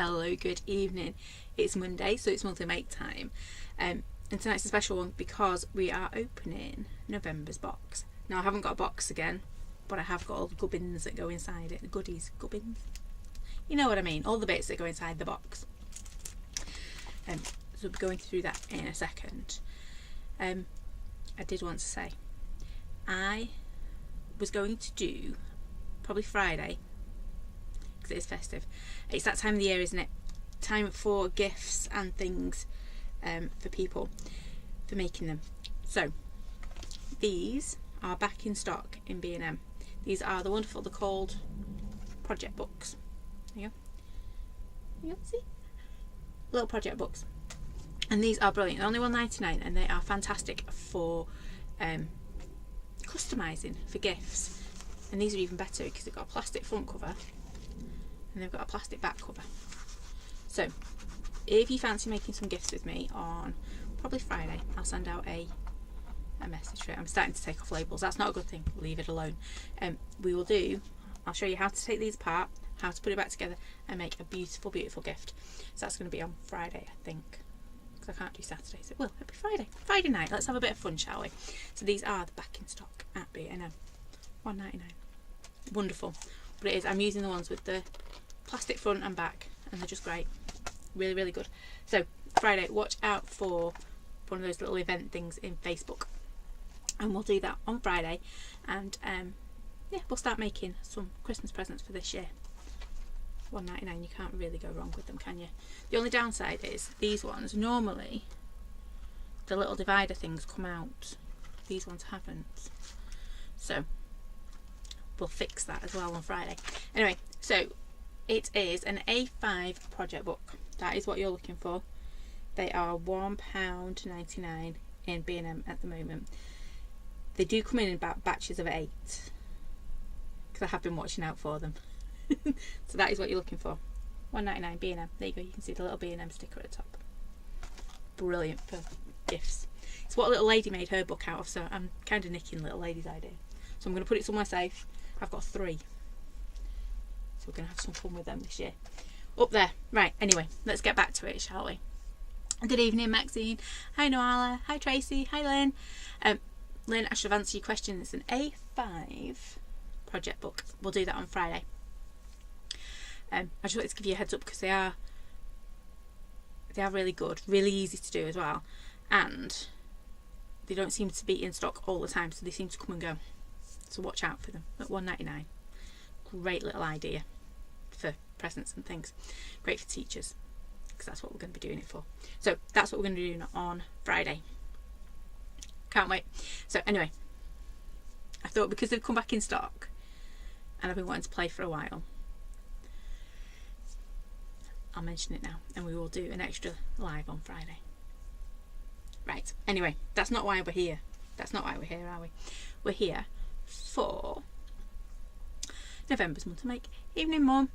Hello, good evening. It's Monday, so it's monthly make time. And tonight's a special one because we are opening November's box. Now, I haven't got a box again, but I have got all the gubbins that go inside it. The goodies, gubbins. You know what I mean, all the bits that go inside the box. So we'll be going through that in a second. I did want to say, I was going to do probably Friday, because it is festive. It's that time of the year, isn't it? Time for gifts and things for people, for making them. So these are back in stock in B&M. These are the wonderful, they're called project books. There you go. You can see little project books, and these are brilliant. They're only $1.99 and they are fantastic for customising for gifts. And these are even better because they've got a plastic front cover and they've got a plastic back cover. So if you fancy making some gifts with me on probably Friday, I'll send out a message for it. I'm starting to take off labels. That's not a good thing. Leave it alone. I'll show you how to take these apart, how to put it back together and make a beautiful, beautiful gift. So that's going to be on Friday, I think, because I can't do Saturday. So it'll be Friday night. Let's have a bit of fun, shall we? So these are the back in stock at B&M. $1.99. Wonderful. But it is, I'm using the ones with the plastic front and back, and they're just great. Really, really good. So Friday, watch out for one of those little event things in Facebook, and we'll do that on Friday. And yeah, we'll start making some Christmas presents for this year. $1.99, you can't really go wrong with them, can you? The only downside is these ones, normally the little divider things come out. These ones haven't. So we'll fix that as well on Friday. Anyway, so it is an A5 project book. That is what you're looking for. They are £1.99 in B&M at the moment. They do come in about batches of 8 because I have been watching out for them. So that is what you're looking for. £1.99 B&M. There you go. You can see the little B&M sticker at the top. Brilliant for gifts. It's what a little lady made her book out of, so I'm kind of nicking little lady's idea. So I'm going to put it somewhere safe. I've got 3. So we're going to have some fun with them this year. Up there. Right, anyway, let's get back to it, shall we? Good evening, Maxine. Hi, Noala. Hi, Tracy. Hi, Lynn. Lynn, I should have answered your question. It's an A5 project book. We'll do that on Friday. I just wanted to give you a heads up because they are really good, really easy to do as well, and they don't seem to be in stock all the time, so they seem to come and go. So watch out for them at $1.99. Great little idea for presents and things. Great for teachers, because that's what we're going to be doing it for. So that's what we're going to be doing on Friday. Can't wait. So anyway, I thought because they've come back in stock and I've been wanting to play for a while, I'll mention it now and we will do an extra live on Friday. Right, anyway, that's not why we're here. That's not why we're here, are we? We're here for November's month to make. Evening, Mum.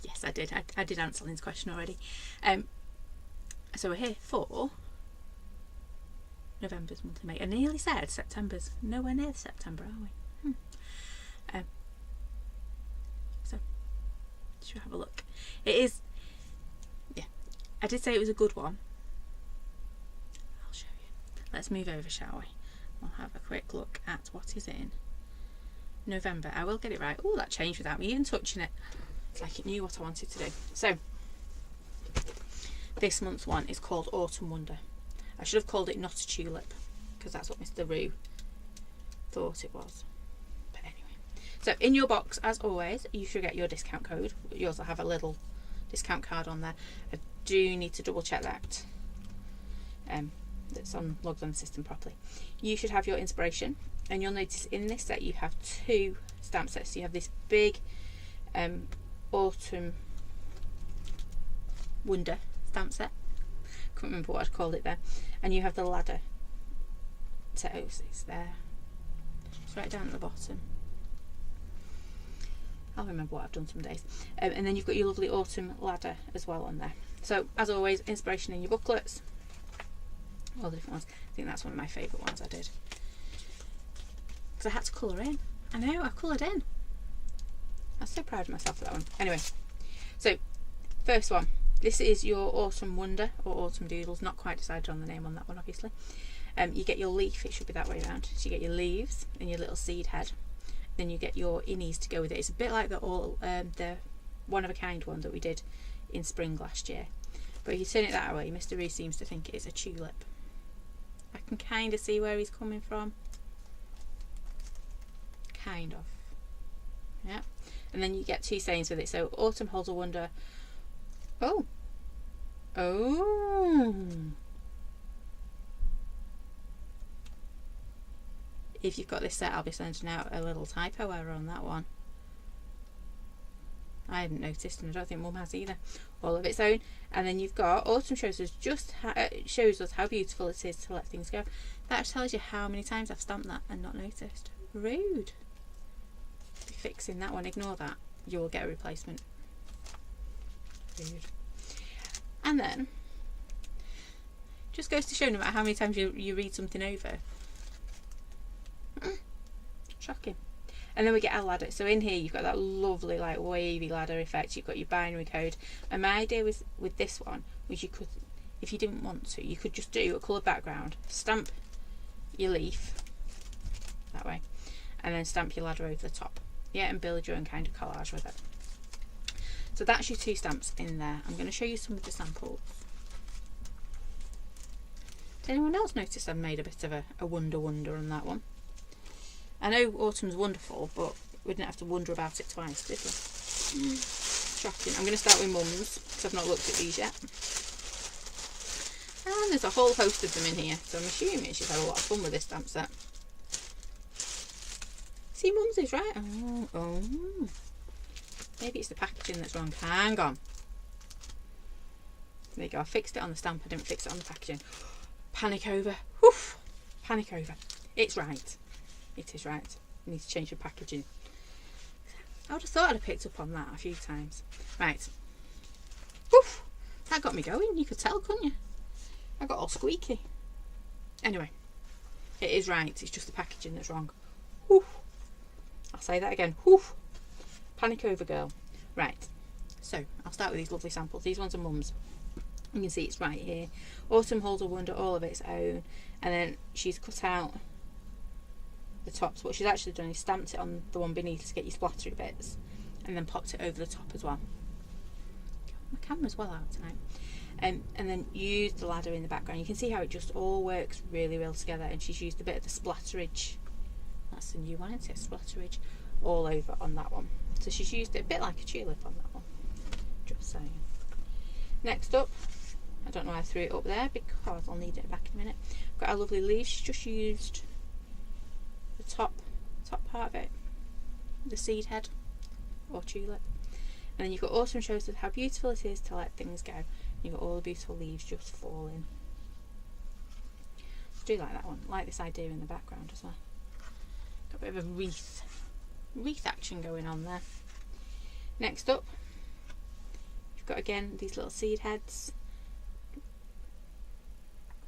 Yes, I did. I did answer Lynn's question already. So we're here for November's month to make. I nearly said September's. Nowhere near September, are we? So should we have a look? It is. Yeah, I did say it was a good one. I'll show you. Let's move over, shall we? We'll have a quick look at what is in November. I will get it right. Oh, that changed without me even touching it. It's like it knew what I wanted to do. So this month's one is called Autumn Wonder. I should have called it Not a Tulip because that's what Mr. Roo thought it was. But anyway, so in your box, as always, you should get your discount code. You also have a little discount card on there. I do need to double check that that's logged on the system properly. You should have your inspiration, and you'll notice in this set you have 2 stamp sets. You have this big Autumn Wonder stamp set. Can't remember what I'd called it there. And you have the ladder set. Oh, it's there. It's right down at the bottom. I'll remember what I've done some days. And then you've got your lovely autumn ladder as well on there. So as always, inspiration in your booklets. All the different ones. I think that's one of my favourite ones I did. Because I had to colour in. I know, I coloured in. I was so proud of myself for that one. Anyway, so first one, This is your Autumn Wonder or Autumn Doodles. Not quite decided on the name on that one, obviously. You get your leaf. It should be that way around. So you get your leaves and your little seed head. Then you get your innies to go with it. It's a bit like the one of a kind one that we did in spring last year. But if you turn it that way, Mr. Reese seems to think it's a tulip. I can kind of see where he's coming from. Kind of. Yeah. And then you get two sayings with it. So Autumn holds a wonder. Oh. If you've got this set, I'll be sending out a little typo error on that one. I hadn't noticed, and I don't think Mum has either. All of its own. And then you've got Autumn shows us shows us how beautiful it is to let things go. That tells you how many times I've stamped that and not noticed. Rude. Be fixing that one. Ignore that. You will get a replacement. Rude. And then just goes to show no matter how many times you read something over. Shocking. And then we get our ladder. So in here you've got that lovely like wavy ladder effect. You've got your binary code. And my idea with this one was you could, if you didn't want to, you could just do a coloured background, stamp your leaf that way, and then stamp your ladder over the top. Yeah, and build your own kind of collage with it. So that's your two stamps in there. I'm going to show you some of the samples. Did anyone else notice I've made a bit of a wonder on that one? I know Autumn's wonderful, but we didn't have to wonder about it twice, did we? Shocking. I'm going to start with Mum's, because I've not looked at these yet. And there's a whole host of them in here, so I'm assuming she's had a lot of fun with this stamp set. See, Mum's is right. Oh. Maybe it's the packaging that's wrong. Hang on. There you go. I fixed it on the stamp. I didn't fix it on the packaging. Panic over. Woof. Panic over. It's right. It is right. I need to change the packaging. I would have thought I'd have picked up on that a few times. Right. Woof. That got me going. You could tell, couldn't you? I got all squeaky. Anyway. It is right. It's just the packaging that's wrong. Woof. I'll say that again. Woof. Panic over, girl. Right. So, I'll start with these lovely samples. These ones are Mum's. You can see it's right here. Autumn holds a wonder all of its own. And then she's cut out the tops. What she's actually done is stamped it on the one beneath to get your splattery bits, and then popped it over the top as well. My camera's well out tonight. And then use the ladder in the background. You can see how it just all works really well together, and she's used a bit of the splatterage. That's the new one, isn't it? Splatterage all over on that one. So she's used it a bit like a tulip on that one. Just saying. Next up, I don't know why I threw it up there because I'll need it back in a minute. Got our lovely leaves. She's just used the top part of it, the seed head or tulip. And then you've got Autumn shows us how beautiful it is to let things go. You've got all the beautiful leaves just falling. I do like that one. I like this idea in the background as well. Got a bit of a wreath action going on there. Next up, you've got again these little seed heads.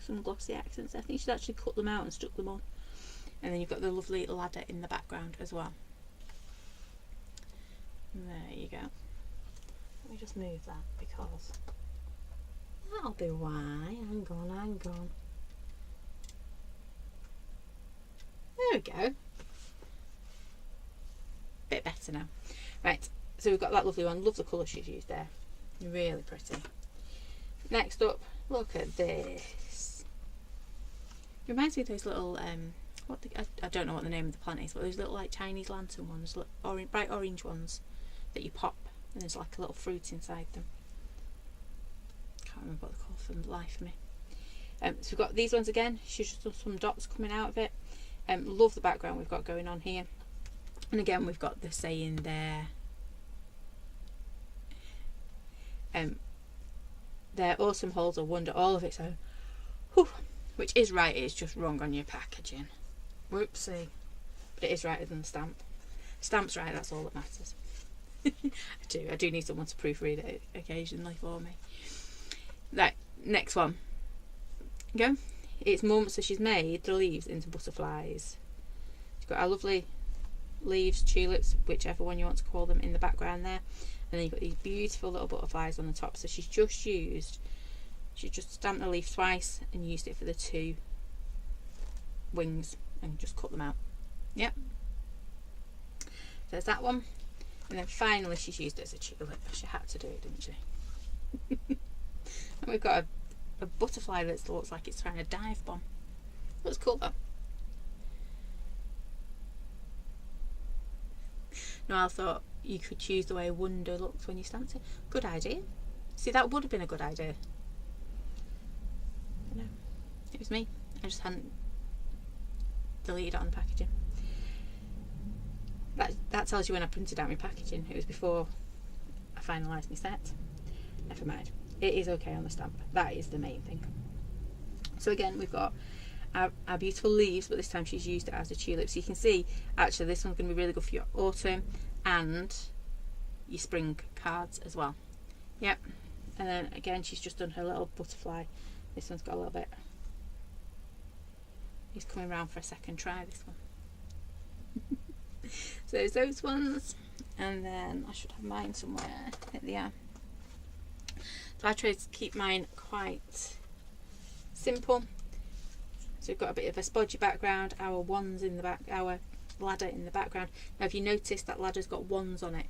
Some glossy accents. I think she's actually cut them out and stuck them on. And then you've got the lovely ladder in the background as well. There you go. Let me just move that because that'll be why. Hang on. There we go. Bit better now. Right, so we've got that lovely one. Love the colour she's used there. Really pretty. Next up, look at this. Reminds me of those little I don't know what the name of the plant is, but those little like Chinese lantern ones, bright orange ones that you pop, and there's like a little fruit inside them. Can't remember what they're called for the life of me. So we've got these ones again. She's just done some dots coming out of it. Love the background we've got going on here. And again, we've got the saying there. Their Autumn holds a wonder all of its own. Whew. Which is right, it's just wrong on your packaging. Whoopsie. But it is right than the stamp. Stamp's right, that's all that matters. I do need someone to proofread it occasionally for me. Right, next one. Go. It's Mum, so she's made the leaves into butterflies. She's got our lovely leaves, tulips, whichever one you want to call them, in the background there. and then you've got these beautiful little butterflies on the top. So she's just stamped the leaf twice and used it for the 2 wings and just cut them out. Yep. There's that one. And then finally she's used it as a tulip. She had to do it, didn't she? And we've got a butterfly that looks like it's trying to dive bomb. Looks cool though. Noelle thought you could choose the way Wonder looks when you stamped it. Good idea. See, that would have been a good idea. No, it was me. I just hadn't deleted it on the packaging. That tells you when I printed out my packaging. It was before I finalised my set. Never mind. It is okay on the stamp. That is the main thing. So again, we've got our beautiful leaves, but this time she's used it as a tulip. So you can see, actually, this one's going to be really good for your autumn and your spring cards as well. Yep. And then again, she's just done her little butterfly. This one's got a little bit. He's coming round for a second try, this one. So there's those ones, and then I should have mine somewhere. Here they are. So I tried to keep mine quite simple. So we've got a bit of a spodgy background, our wands in the back, our ladder in the background. Now if you notice, that ladder's got wands on it.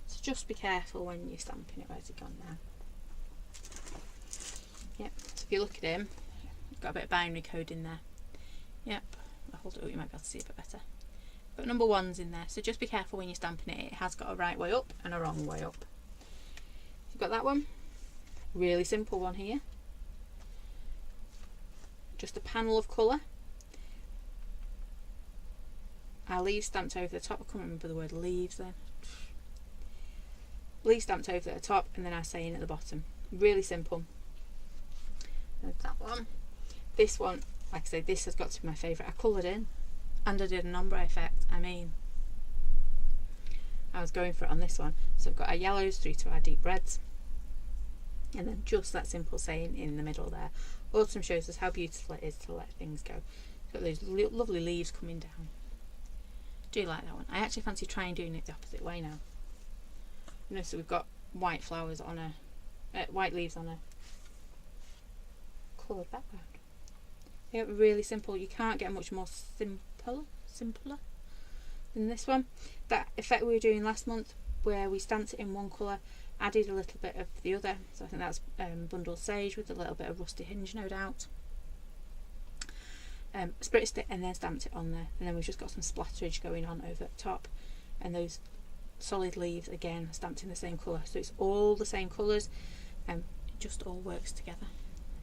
So just be careful when you're stamping it. Where's it gone now? Yep, so if you look at him, got a bit of binary code in there. Yep, I'll hold it up, you might be able to see it a bit better. Got number 1s in there, so just be careful when you're stamping it. It has got a right way up and a wrong way up. You've got that one, really simple one here. Just a panel of colour. Our leaves stamped over the top. I can't remember the word leaves then. Leaves stamped over at the top, and then our saying at the bottom. Really simple. There's that one. This one, like I say, this has got to be my favourite. I coloured in and I did an ombre effect. I mean, I was going for it on this one. So I've got our yellows through to our deep reds, and then just that simple saying in the middle there. Autumn shows us how beautiful it is to let things go. Got those lovely leaves coming down. Do like that one. I actually fancy trying doing it the opposite way now. You know, so we've got white flowers on a white leaves on a coloured background. Yeah, really simple. You can't get much more simpler than this one. That effect we were doing last month, where we stamped it in one colour, added a little bit of the other. So I think that's bundled sage with a little bit of rusty hinge, no doubt. Spritzed it and then stamped it on there, and then we've just got some splatterage going on over the top, and those solid leaves again stamped in the same colour, so it's all the same colours, and it just all works together.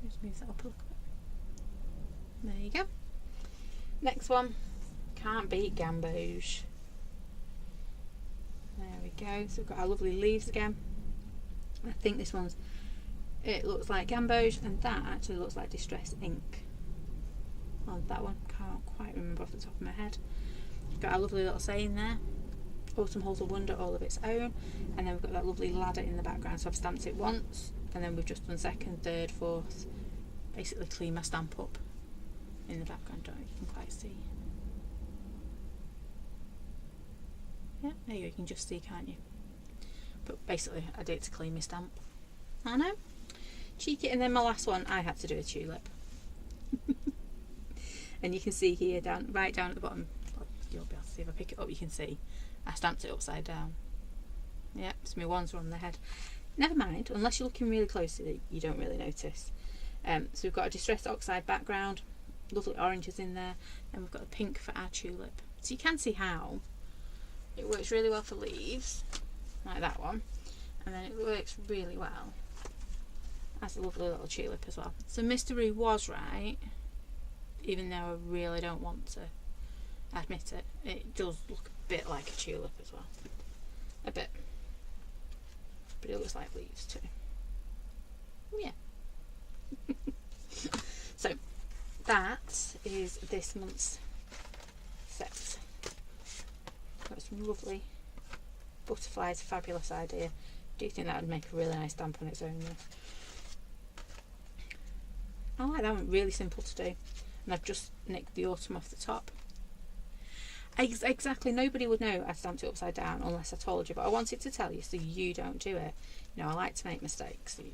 Just move that up a little bit. There you go. Next one, can't beat gamboge. There we go. So we've got our lovely leaves again. I think this one's, it looks like gamboge, and that actually looks like distress ink. On that one, can't quite remember off the top of my head. We've got our lovely little saying there. Autumn holds a wonder all of its own, and then we've got that lovely ladder in the background. So I've stamped it once, and then we've just done second, third, fourth. Basically clean my stamp up in the background. Don't know if you can quite see. Yeah, there you go. You can just see, can't you? But basically, I did it to clean my stamp. I know, cheeky. And then my last one, I had to do a tulip. And you can see here, right down at the bottom, you'll be able to see if I pick it up, you can see I stamped it upside down. Yeah, so my wands are on the head. Never mind, unless you're looking really closely, you don't really notice. So we've got a distressed oxide background, lovely oranges in there, and we've got the pink for our tulip. So you can see how it works really well for leaves, like that one, and then it works really well as a lovely little tulip as well. So Mystery was right, even though I really don't want to admit it. It does look a bit like a tulip as well. A bit. But it looks like leaves too. Yeah. So that is this month's set. Got some lovely butterflies, fabulous idea. Do you think that would make a really nice stamp on its own though? I like that one, really simple to do. And I've just nicked the autumn off the top. Exactly. Nobody would know I stamped it upside down unless I told you, but I wanted to tell you so you don't do it. You know, I like to make mistakes, so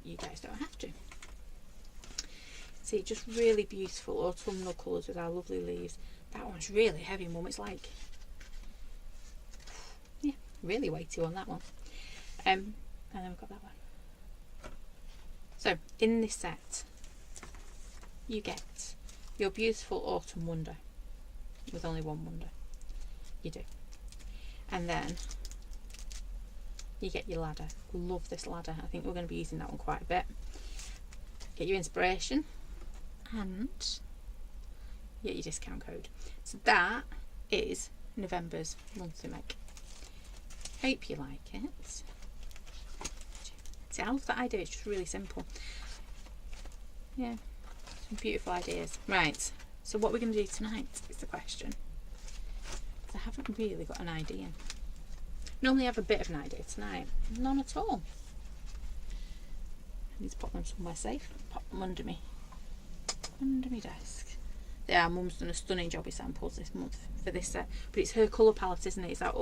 you guys don't have to. See, just really beautiful autumnal colours with our lovely leaves. That one's really heavy, Mum. It's like, yeah, really weighty on that one. And then we've got that one. So, in this set, you get your beautiful autumn wonder with only one wonder. You do. And then you get your ladder. Love this ladder. I think we're going to be using that one quite a bit. Get your inspiration and get your discount code. So that is November's monthly make. Hope you like it. See, I love that idea. It's just really simple. Yeah, some beautiful ideas. Right, so what we're going to do tonight is the question. I haven't really got an idea. Normally I have a bit of an idea. Tonight, none at all. I need to pop them somewhere safe. Pop them under me desk. Yeah, Mum's done a stunning job with samples this month for this set, but it's her colour palette, isn't it? It's that I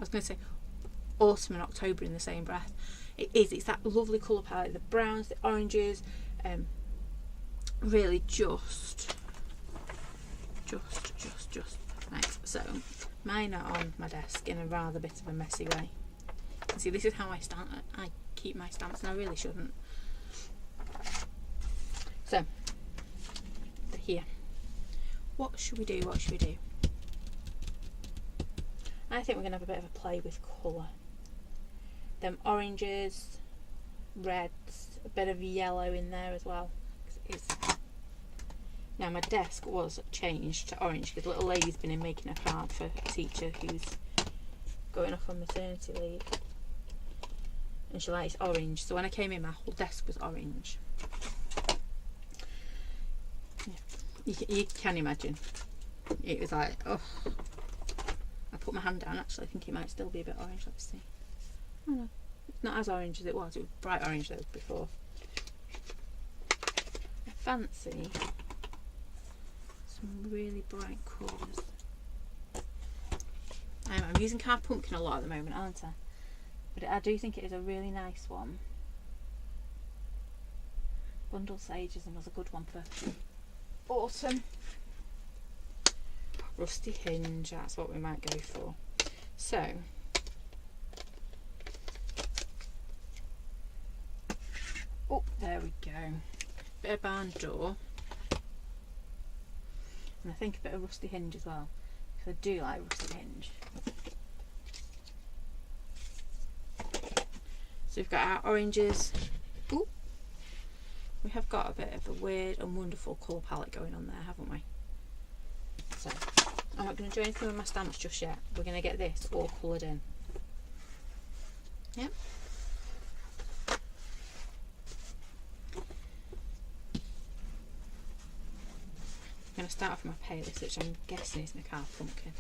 was going to say autumn and October in the same breath. It is. It's that lovely colour palette. The browns, the oranges, really just right. So mine are on my desk in a rather bit of a messy way. See, this is how I keep my stamps, and I really shouldn't. So they're here. What should we do? I think we're going to have a bit of a play with colour. Them oranges, reds, a bit of yellow in there as well. Now my desk was changed to orange because little lady's been in making a card for a teacher who's going off on maternity leave. And she likes orange. So when I came in, my whole desk was orange. Yeah. You can imagine. It was like, oh. I put my hand down actually, I think it might still be a bit orange. Let's see. Oh no, it's not as orange as it was. It was bright orange though before. I fancy some really bright colours. I'm using Carved Pumpkin a lot at the moment, aren't I? But I do think it is a really nice one. Bundle Sage is another good one for autumn. Rusty Hinge, that's what we might go for. So, oh, there we go. Bit of Barn Door. And I think a bit of Rusty Hinge as well, because I do like Rusty Hinge. So we've got our oranges. Ooh. We have got a bit of a weird and wonderful colour palette going on there, haven't we? So, I'm not going to do anything with my stamps just yet. We're going to get this all coloured in. Yep. I'm going to start off with my palest, which I'm guessing is my Carved Pumpkin.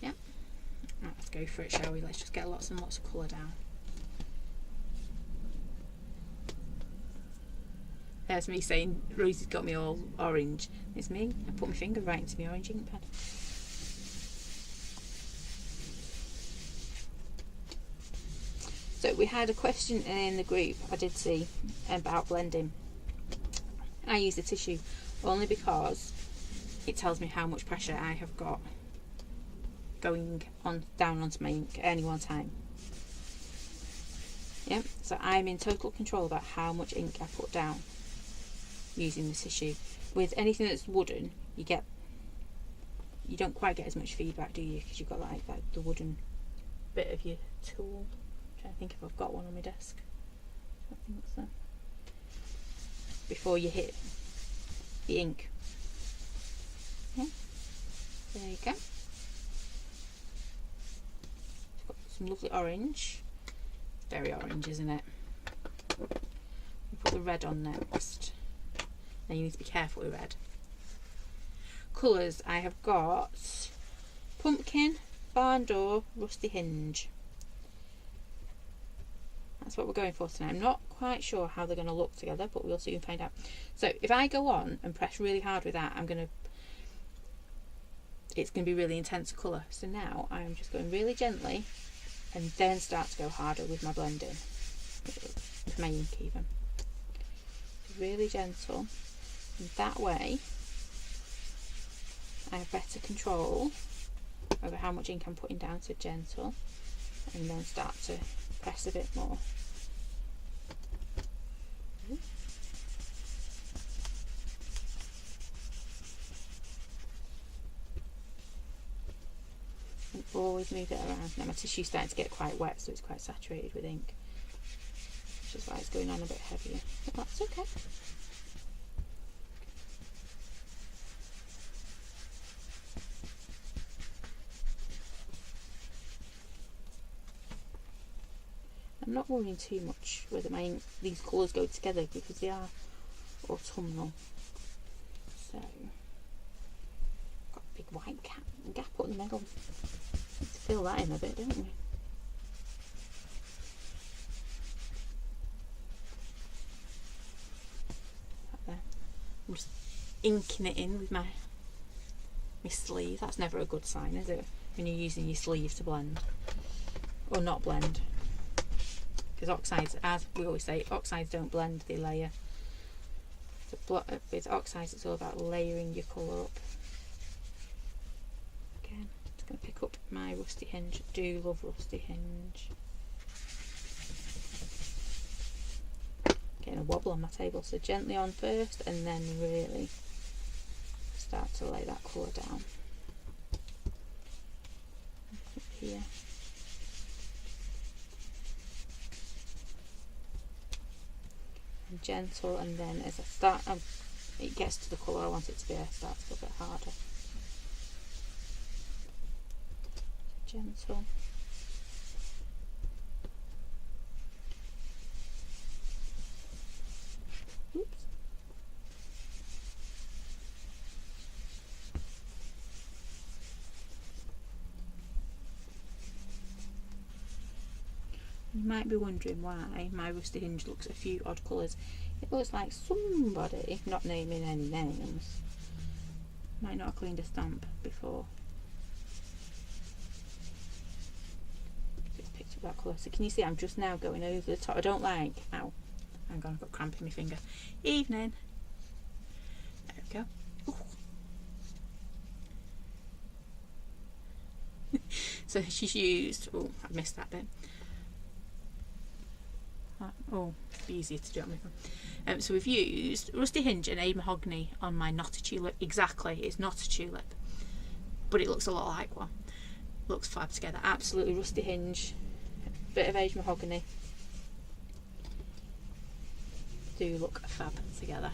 Yep. Right, let's go for it, shall we? Let's just get lots and lots of colour down. There's me saying Rosie's got me all orange. It's me. I put my finger right into my orange ink pad. So we had a question in the group I did see about blending. I use the tissue only because it tells me how much pressure I have got going on down onto my ink at any one time. Yeah, so I'm in total control about how much ink I put down using the tissue. With anything that's wooden, you don't quite get as much feedback, do you? Because you've got like the wooden bit of your tool. I'm trying to think if I've got one on my desk. I don't think so. Before you hit the ink. Yeah. There you go. Got some lovely orange. Very orange, isn't it? We'll put the red on next. Now you need to be careful with red. Colours, I have got Pumpkin, Barn Door, Rusty Hinge. That's what we're going for tonight. I'm not quite sure how they're going to look together, but we'll soon find out. So if I go on and press really hard with that, I'm going to it's going to be really intense colour. So now I'm just going really gently and then start to go harder with my blending, with my ink even. Really gentle, and that way I have better control over how much ink I'm putting down, so gentle, and then start to press a bit more. And always move it around. Now my tissue's starting to get quite wet, so it's quite saturated with ink, which is why it's going on a bit heavier, but that's okay. I'm not worrying too much whether these colours go together because they are autumnal. So, got a big white gap up in the middle. Need to fill that in a bit, don't we? Right there. I'm just inking it in with my sleeve. That's never a good sign, is it? When you're using your sleeve to blend. Or not blend. Because oxides, as we always say, oxides don't blend, they layer. So with oxides it's all about layering your colour up. Again, I'm just going to pick up my Rusty Hinge. I do love Rusty Hinge. Getting a wobble on my table, so gently on first and then really start to lay that colour down. Up here. Gentle, and then as I start, it gets to the colour I want it to be, I start to go a bit harder. Gentle. Oops. You might be wondering why my Rusty Hinge looks a few odd colours. It looks like somebody, not naming any names, might not have cleaned a stamp before. Just picked up that colour. So can you see I'm just now going over the top. I don't like, ow, hang on, I've got cramp in my finger. Evening. There we go. So she's used, oh, I've missed that bit. Oh, it'd be easier to do it on my phone. So we've used Rusty Hinge and Aid Mahogany on my Not a Tulip. Exactly, it's not a tulip, but it looks a lot like one. Looks fab together. Absolutely, Rusty Hinge, bit of Aid Mahogany. Do look fab together.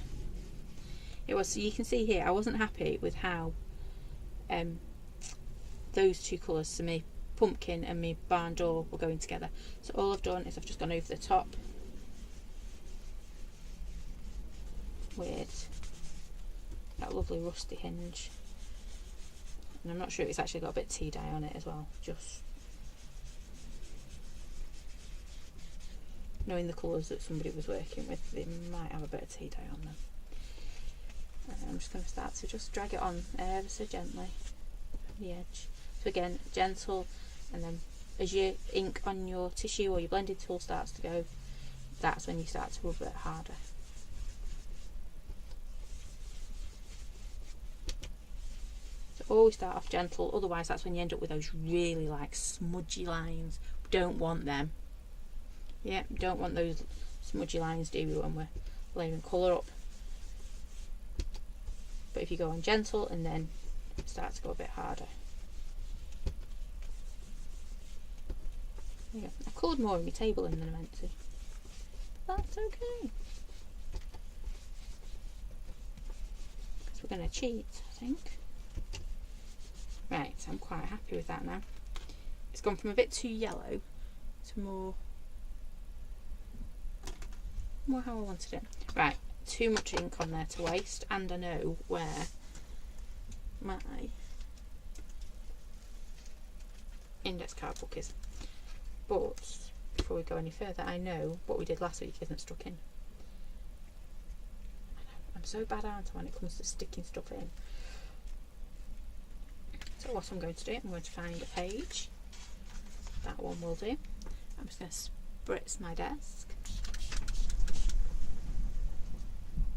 It was, so you can see here, I wasn't happy with how those two colours, so me pumpkin and my barn door, were going together. So all I've done is I've just gone over the top with that lovely Rusty Hinge, and I'm not sure, it's actually got a bit of tea dye on it as well. Just knowing the colours that somebody was working with, they might have a bit of tea dye on them. And I'm just going to start to just drag it on ever so gently from the edge. So again, gentle, and then as your ink on your tissue or your blending tool starts to go, that's when you start to rub it harder. So always start off gentle, otherwise that's when you end up with those really like smudgy lines. We don't want them. Yeah, don't want those smudgy lines, do we, when we're layering colour up. But if you go on gentle and then start to go a bit harder. There you go. I coloured more on my table than I meant to. That's okay. Because we're going to cheat, I think. Right, so I'm quite happy with that now. It's gone from a bit too yellow to more how I wanted it. Right, too much ink on there to waste, and I know where my index card book is. But before we go any further, I know what we did last week isn't stuck in. I'm so bad, aren't I, when it comes to sticking stuff in. So what I'm going to do, I'm going to find a page. That one will do. I'm just going to spritz my desk.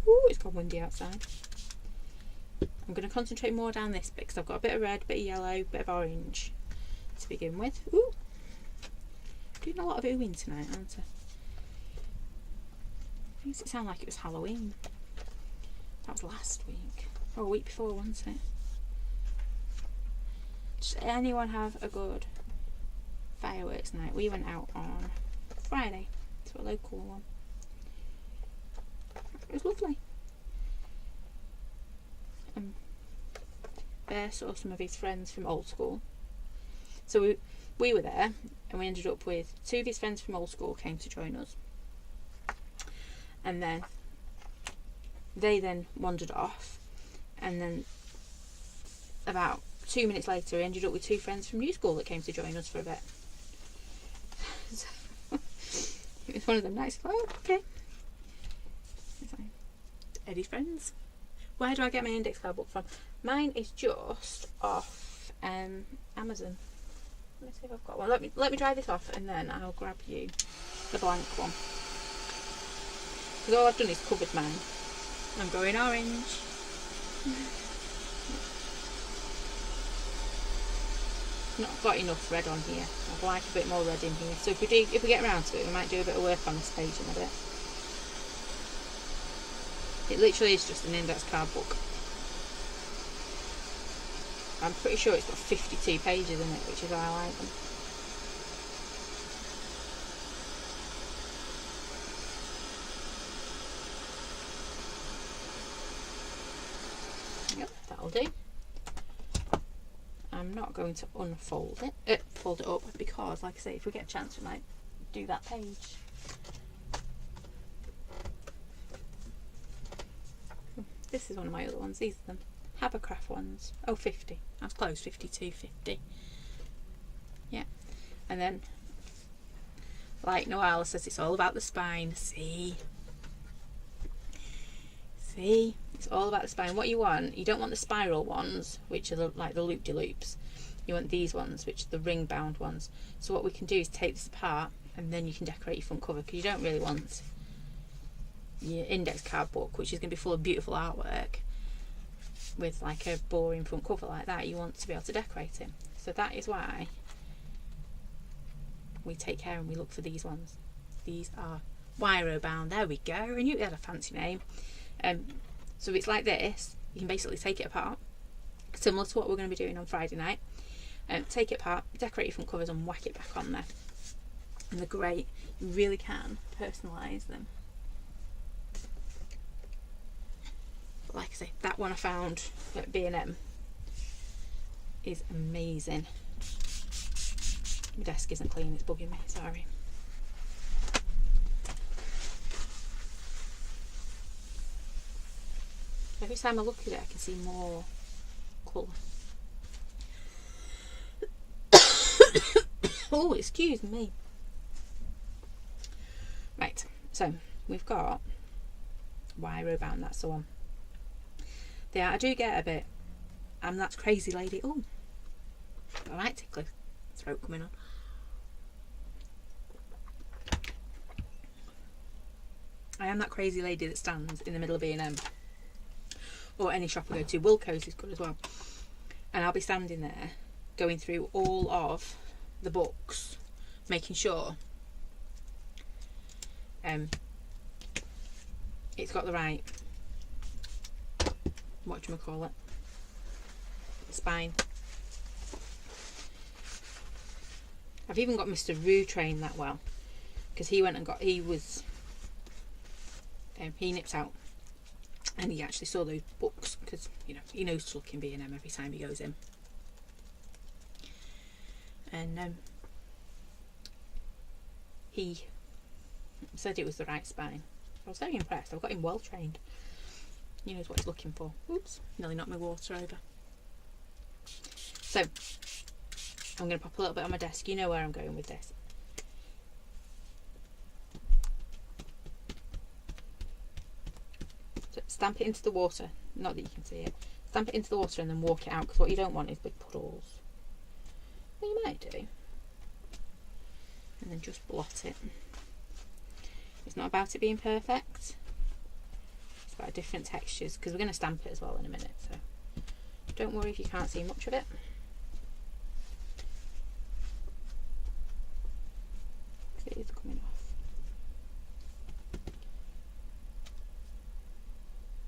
Ooh, it's got windy outside. I'm going to concentrate more down this bit because I've got a bit of red, bit of yellow, bit of orange to begin with. Ooh, doing a lot of oohing tonight, aren't I? Makes it sound like it was Halloween. That was last week, or a week before, wasn't it? Does anyone have a good fireworks night? We went out on Friday to a local one. It was lovely. Bear saw some of his friends from old school. So we were there, and we ended up with 2 of his friends from old school came to join us. And then they then wandered off, and then about 2 minutes later we ended up with 2 friends from new school that came to join us for a bit. So, it was one of them nights. Oh, okay. It's like, Eddie's friends. Where do I get my index card book from? Mine is just off Amazon. Let me see if I've got one. Let me dry this off, and then I'll grab you the blank one. Because all I've done is covered mine. I'm going orange. Not got enough red on here. I'd like a bit more red in here. So if we get around to it, we might do a bit of work on this page in a bit. It literally is just an index card book. I'm pretty sure it's got 52 pages in it, which is why I like them. Yep, that'll do. I'm not going to unfold it, fold it up, because, like I say, if we get a chance, we might do that page. This is one of my other ones. These are them. Habercraft ones. Oh, 50. I was close. 52, 50. Yeah. And then, like Noella says, it's all about the spine. See? It's all about the spine. What you want, you don't want the spiral ones, which are like the loop-de-loops. You want these ones, which are the ring-bound ones. So what we can do is take this apart, and then you can decorate your front cover, because you don't really want your index card book, which is going to be full of beautiful artwork, with like a boring front cover like that. You want to be able to decorate it. So that is why we take care and we look for these ones. These are Wiro bound. There we go. I knew it had a fancy name. So it's like this. You can basically take it apart, similar to what we're going to be doing on Friday night. Take it apart, decorate your front covers, and whack it back on there. And they're great. You really can personalise them. But like I say, that one I found at B&M is amazing. My desk isn't clean, it's bugging me, sorry. Every time I look at it, I can see more colour. Oh, excuse me. Right, so we've got Wiro bound, that's the one. Yeah, I do get a bit, I'm that crazy lady. Oh, I might tickle throat coming on. I am that crazy lady that stands in the middle of B&M or any shop I go to. Wilko's is good as well, and I'll be standing there going through all of the books, making sure it's got the right, whatchamacallit, spine. I've even got Mr. Roo trained that well, because he went and got, he nips out and he actually saw those books, because you know he knows to look in B&M every time he goes in, and he said it was the right spine. I was very impressed. I've got him well trained. He knows what he's looking for. Oops, nearly knocked my water over. So I'm going to pop a little bit on my desk. You know where I'm going with this. So stamp it into the water. Not that you can see it. stamp it into the water and then walk it out, because what you don't want is big puddles. Well, you might do. And then just blot it. It's not about it being perfect. It's about different textures, because we're going to stamp it as well in a minute, so don't worry if you can't see much of it. It is coming off.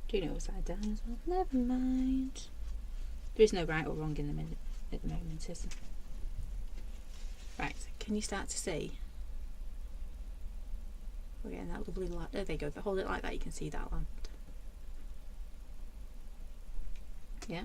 Do you know upside down as well? Never mind. There is no right or wrong in the minute at the moment, is there? Right, can you start to see? We're getting that lovely light. There they go. If I hold it like that, you can see that land. Yeah.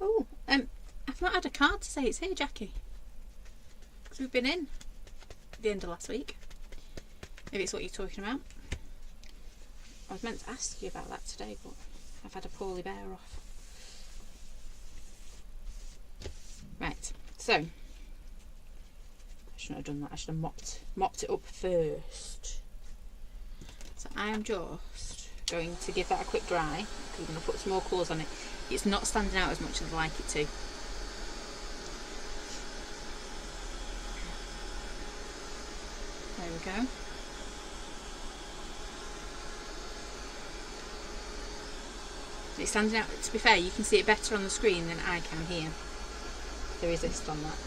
Oh, I've not had a card to say it's here, Jackie. Because we've been in at the end of last week. Maybe it's what you're talking about. I was meant to ask you about that today, but I've had a poorly bear off. Right, so I shouldn't have done that. I should have mopped it up first. So I am just going to give that a quick dry, because I'm going to put some more colours on it. It's not standing out as much as I'd like it to. There we go. It's standing out. To be fair, you can see it better on the screen than I can here. The resist on that.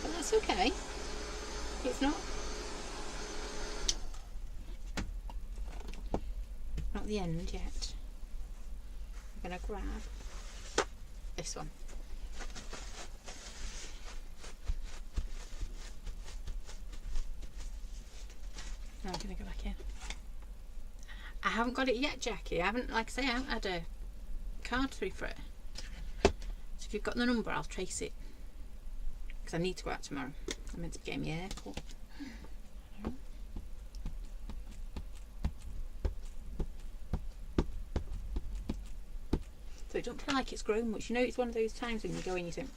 But that's okay. It's not the end yet. I'm going to grab this one. Now I'm going to go back in. I haven't got it yet, Jackie. I haven't, like I say, I haven't had a card through for it. So if you've got the number, I'll trace it. Because I need to go out tomorrow. I'm meant to be getting my hair cut. So it don't feel like it's grown much. You know, it's one of those times when you go and you think,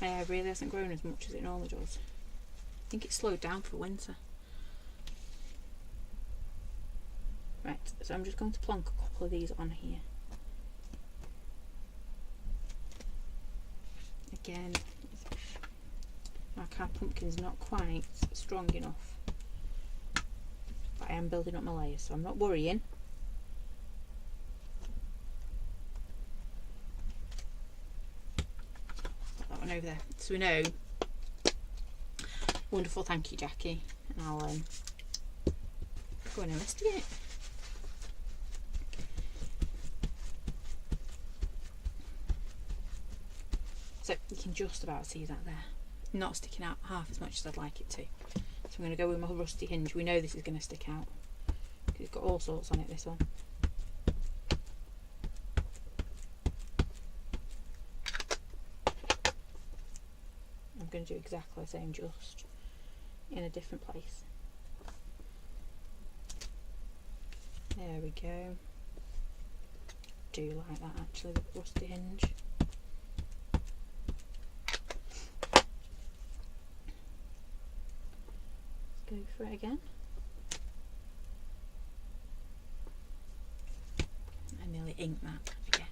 my hair really hasn't grown as much as it normally does. I think it's slowed down for winter. Right, so I'm just going to plonk a couple of these on here. Again, our card pumpkin's not quite strong enough, but I am building up my layers, so I'm not worrying. Put that one over there, so we know. Wonderful, thank you, Jackie, and I'll go and investigate. So you can just about see that there. Not sticking out half as much as I'd like it to. So I'm going to go with my rusty hinge. We know this is going to stick out. It's got all sorts on it, this one. I'm going to do exactly the same, just in a different place. There we go. Do like that actually, with the rusty hinge. Go for it again. I nearly inked that again.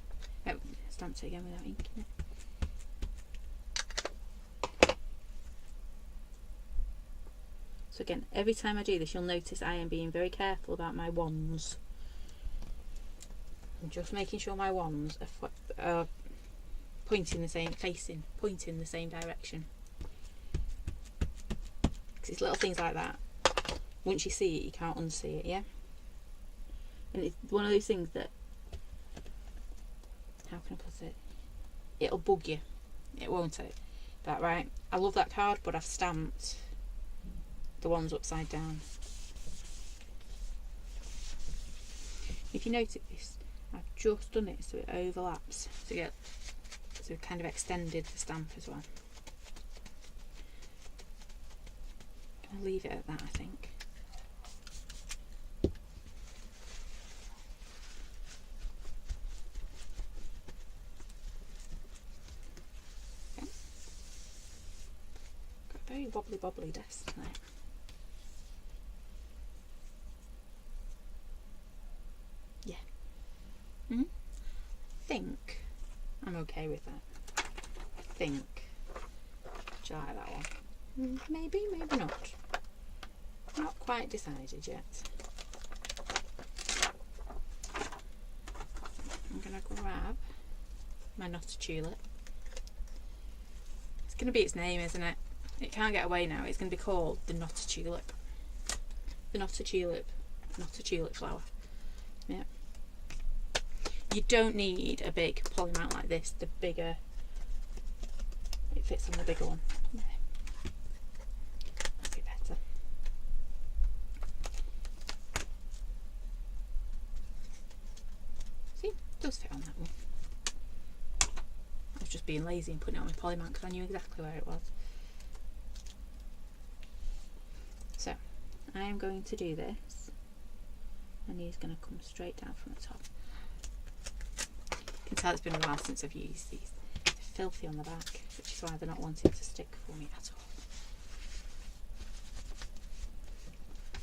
Oh, stamped it again without inking it. So again, every time I do this, you'll notice I am being very careful about my wands. I'm just making sure my wands are pointing the same direction. It's little things like that. Once you see it, you can't unsee it, yeah? And it's one of those things that, how can I put it? It'll bug you. It won't it? That right? I love that card, but I've stamped the ones upside down. If you notice, I've just done it so it overlaps. So we've kind of extended the stamp as well. I'll leave it at that, I think. Okay. very wobbly desk tonight. Yeah. I think I'm okay with that. I think. Do you like that one? Maybe, maybe not. Not quite decided yet. I'm going to grab my Not a Tulip. It's going to be its name, isn't it? It can't get away now. It's going to be called the Not a Tulip. The Not a Tulip. Not a Tulip flower. Yeah. You don't need a big poly mount like this. The bigger it fits on the bigger one. Yeah. That'd be better. See, it does fit on that one. I was just being lazy and putting it on my poly mount because I knew exactly where it was. So, I am going to do this, and he's going to come straight down from the top. You can tell it's been a while since I've used these. They're filthy on the back, which is why they're not wanting to stick for me at all.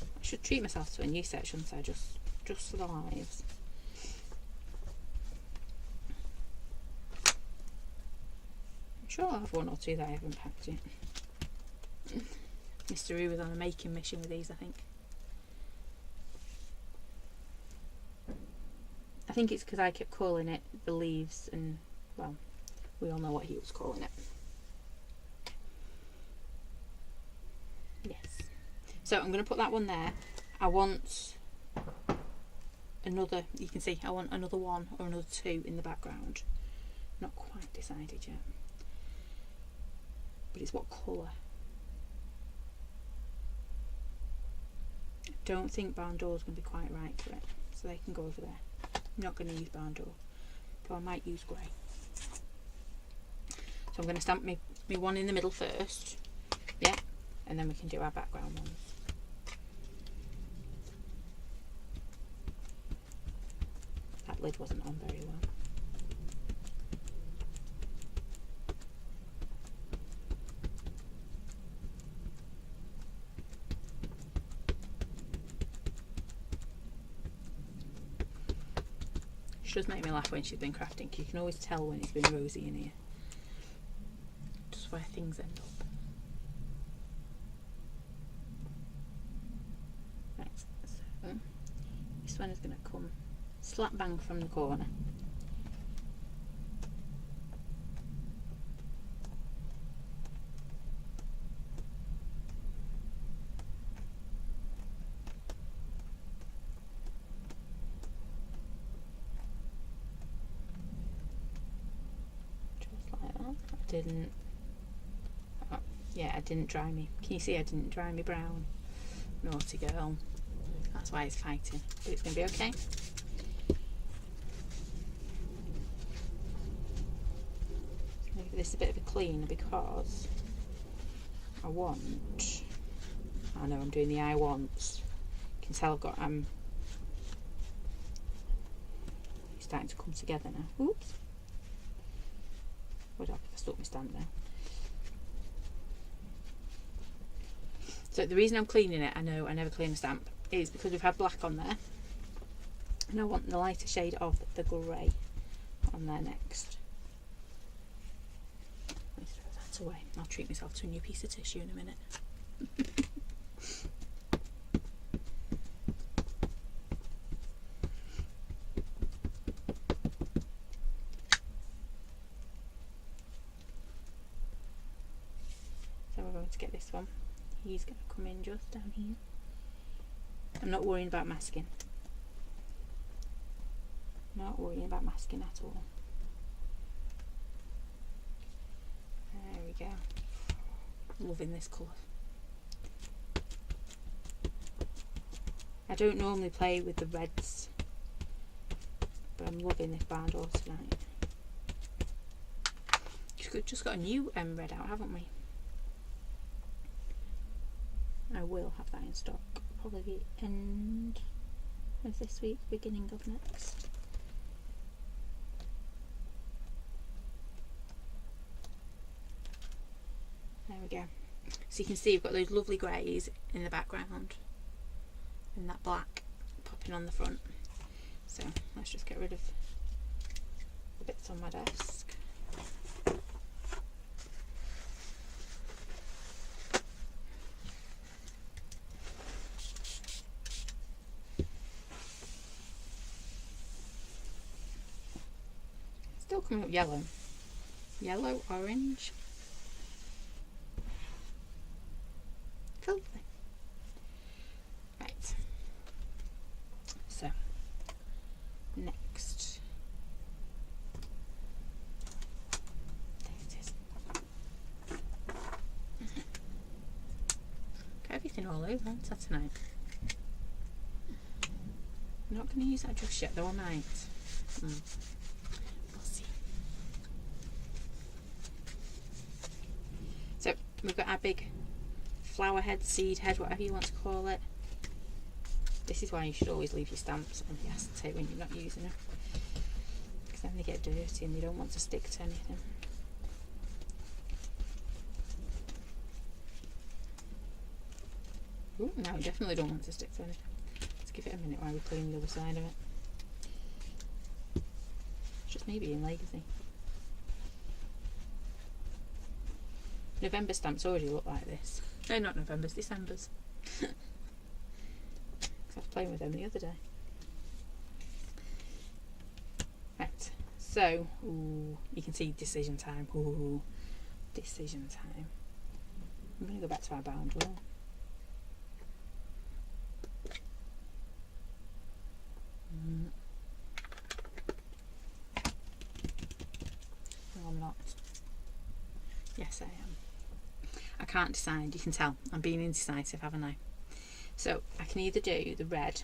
I should treat myself to a new set, shouldn't I? Just for the lives. I'm sure I'll have one or two that I haven't packed yet. Mr. Roo was on a making mission with these, I think. I think it's because I kept calling it the leaves, and well, we all know what he was calling it. Yes. So I'm going to put that one there. I want another, you can see, I want another one or another two in the background. Not quite decided yet. But it's what colour. I don't think barn door is going to be quite right for it, so they can go over there. I'm not going to use barn door, but I might use grey. So I'm going to stamp me one in the middle first, yeah, and then we can do our background ones. That lid wasn't on very well. She does make me laugh when she's been crafting. You can always tell when it's been rosy in here. Just where things end up. Right, so this one is going to come slap bang from the corner. I didn't dry me. Can you see I didn't dry me brown? Naughty girl. That's why it's fighting. But it's going to be okay. Give this a bit of a clean because I know I'm doing the I wants. You can tell I've got it's starting to come together now. Oops. Would help if I stuck my stand there. So the reason I'm cleaning it, I know I never clean a stamp, is because we've had black on there. And I want the lighter shade of the grey on there next. Let me throw that away. I'll treat myself to a new piece of tissue in a minute. So we're going to get this one. He's going to come in just down here. I'm not worrying about masking. Not worrying about masking at all. There we go. Loving this colour. I don't normally play with the reds, but I'm loving this barn door tonight. Just got a new red out, haven't we? I will have that in stock probably the end of this week, beginning of next. There we go. So you can see we've got those lovely greys in the background and that black popping on the front. So let's just get rid of the bits on my desk. Still coming up yellow. Yellow, orange. Lovely. Right. So, next. There it is. Got everything all over, haven't I, tonight? I'm not going to use that just yet, though I might. We'll see. So, we've got our big flower head, seed head, whatever you want to call it. This is why you should always leave your stamps on the acetate when you're not using them, because then they get dirty and they don't want to stick to anything. Ooh, now you definitely don't want to stick to anything. Let's give it a minute while we clean the other side of it. It's just me being lazy. November stamps already look like this. No, not November's, December's. I was playing with them the other day. Right, so, ooh, you can see decision time. Ooh, decision time. I'm going to go back to our bound wall. No, I'm not. Yes, I am. I can't decide, you can tell. I'm being indecisive, haven't I? So I can either do the red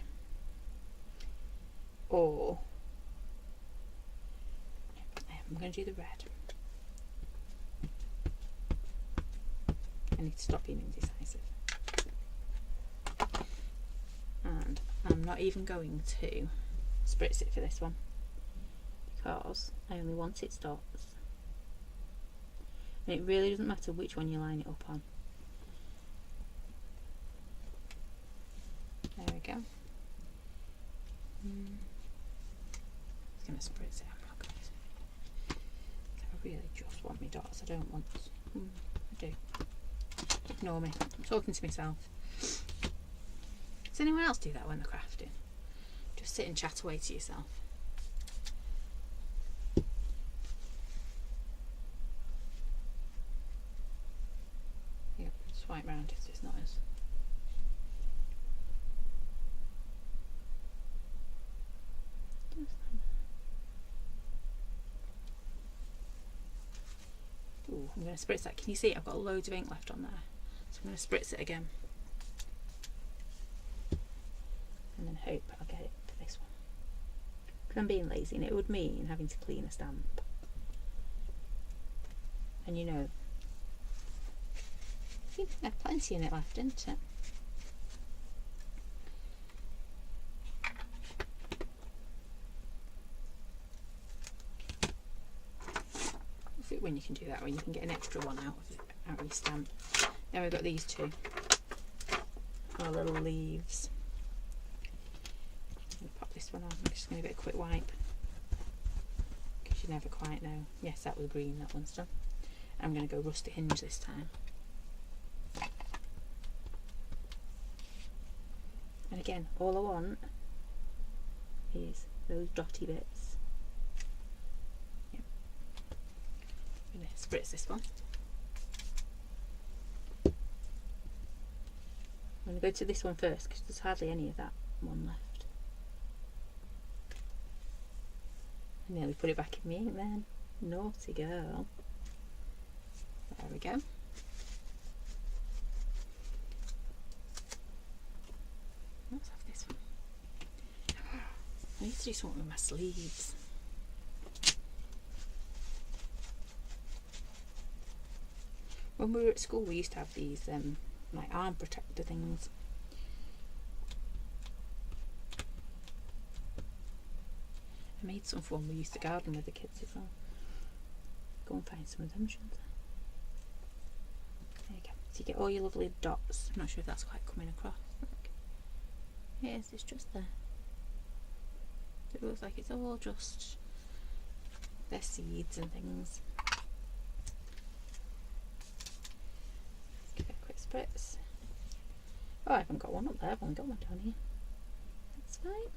or I'm going to do the red. I need to stop being indecisive. And I'm not even going to spritz it for this one because I only want its dots. And it really doesn't matter which one you line it up on. There we go. I'm going to spritz it. I'm not going to. I really just want my dots. I don't want. I do. Ignore me. I'm talking to myself. Does anyone else do that when they're crafting? Just sit and chat away to yourself. Yeah, swipe round if it's not as. Ooh, I'm going to spritz that. Can you see I've got loads of ink left on there? So I'm going to spritz it again. And then hope I'll get it for this one. Because I'm being lazy and it would mean having to clean a stamp. And you know, there's plenty in it left, isn't it? When you can do that, when you can get an extra one out of your stamp. Then we've got these two, our little leaves. I'm going to pop this one on. I'm just going to give it a quick wipe because you never quite know. Yes, that was green. That one's done. I'm going to go rusty hinge this time. And again, all I want is those dotty bits. I'm going to spritz this one. I'm going to go to this one first because there's hardly any of that one left. I nearly put it back in my ink then. Naughty girl. There we go. Let's have this one. I need to do something with my sleeves. When we were at school, we used to have these like arm protector things. I made some for when we used to garden with the kids as well. Go and find some of them, shouldn't I? There you go. So you get all your lovely dots. I'm not sure if that's quite coming across. Yes, it's just there. It looks like it's all just their seeds and things. Let's give it a quick spritz. Oh, I haven't got one up there. I've only got one down here. That's fine.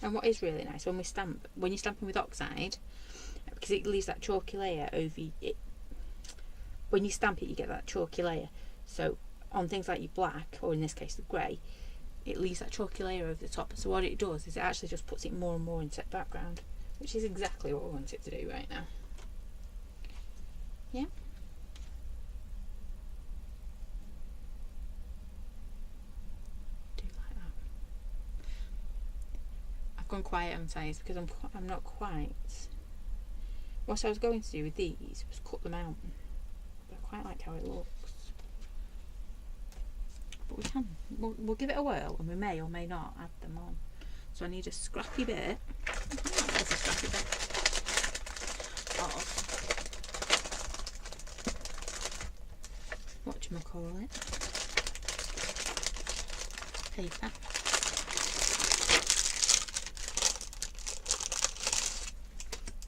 And what is really nice when you're stamping with oxide, because it leaves that chalky layer over it. When you stamp it, you get that chalky layer. So on things like your black, or in this case the grey, it leaves that chalky layer over the top. So what it does is it actually just puts it more and more into the background, which is exactly what we want it to do right now. Yeah. Gone quiet, haven't I? It's because I'm not quite. What I was going to do with these was cut them out, but I quite like how it looks. But we'll give it a whirl, and we may or may not add them on. So I need a scrappy bit. There's a scrappy bit of whatchamacallit, paper.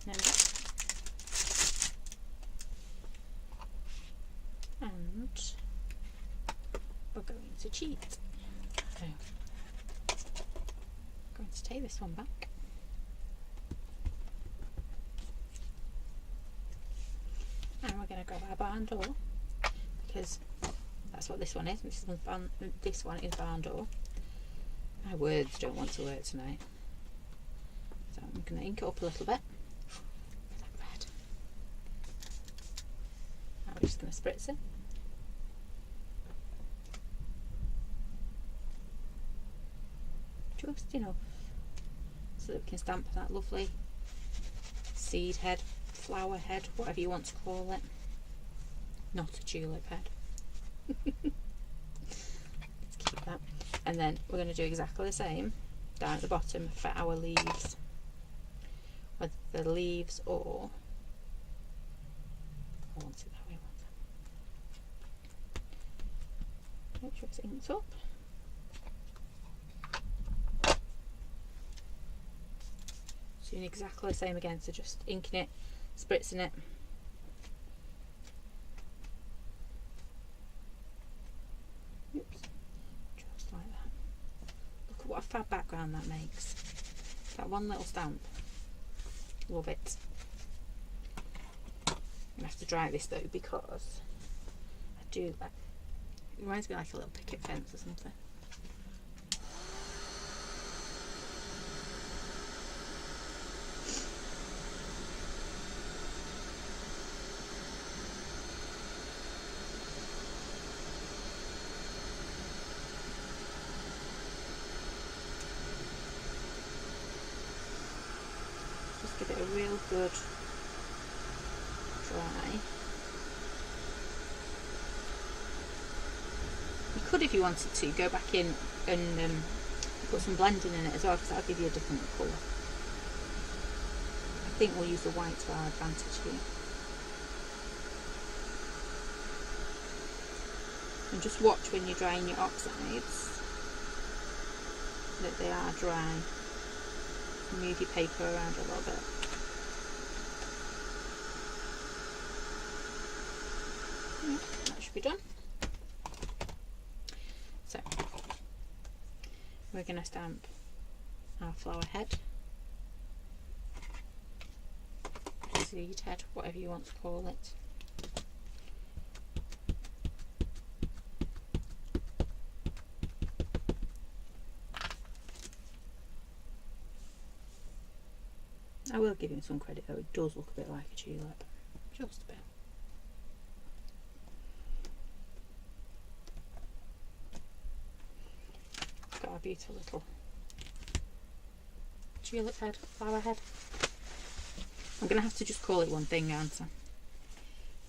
There we go. And we're going to cheat. So I'm going to take this one back. And we're going to grab our barn door, because that's what this one is. This one is barn door. My words don't want to work tonight. So I'm going to ink it up a little bit. I'm just going to spritz it. Just enough so that we can stamp that lovely seed head, flower head, whatever you want to call it. Not a tulip head. Let's keep that. And then we're going to do exactly the same down at the bottom for our leaves. Whether the leaves or I want it that way. Make sure it's inked up. So doing exactly the same again, so just inking it, spritzing it. Oops. Just like that. Look at what a fab background that makes. That one little stamp. Love it. I'm going to have to dry this though, because I do like, it reminds me like a little picket fence or something. Just give it a real good dry. You could, if you wanted to, go back in and put some blending in it as well, because that'll give you a different colour. I think we'll use the white to our advantage here. And just watch when you're drying your oxides that they are dry. Move your paper around a little bit. That should be done. So we're going to stamp our flower head, seed head, whatever you want to call it. I will give him some credit though, it does look a bit like a tulip, just a bit. Got a beautiful little tulip head, flower head. I'm going to have to just call it one thing, aren't I?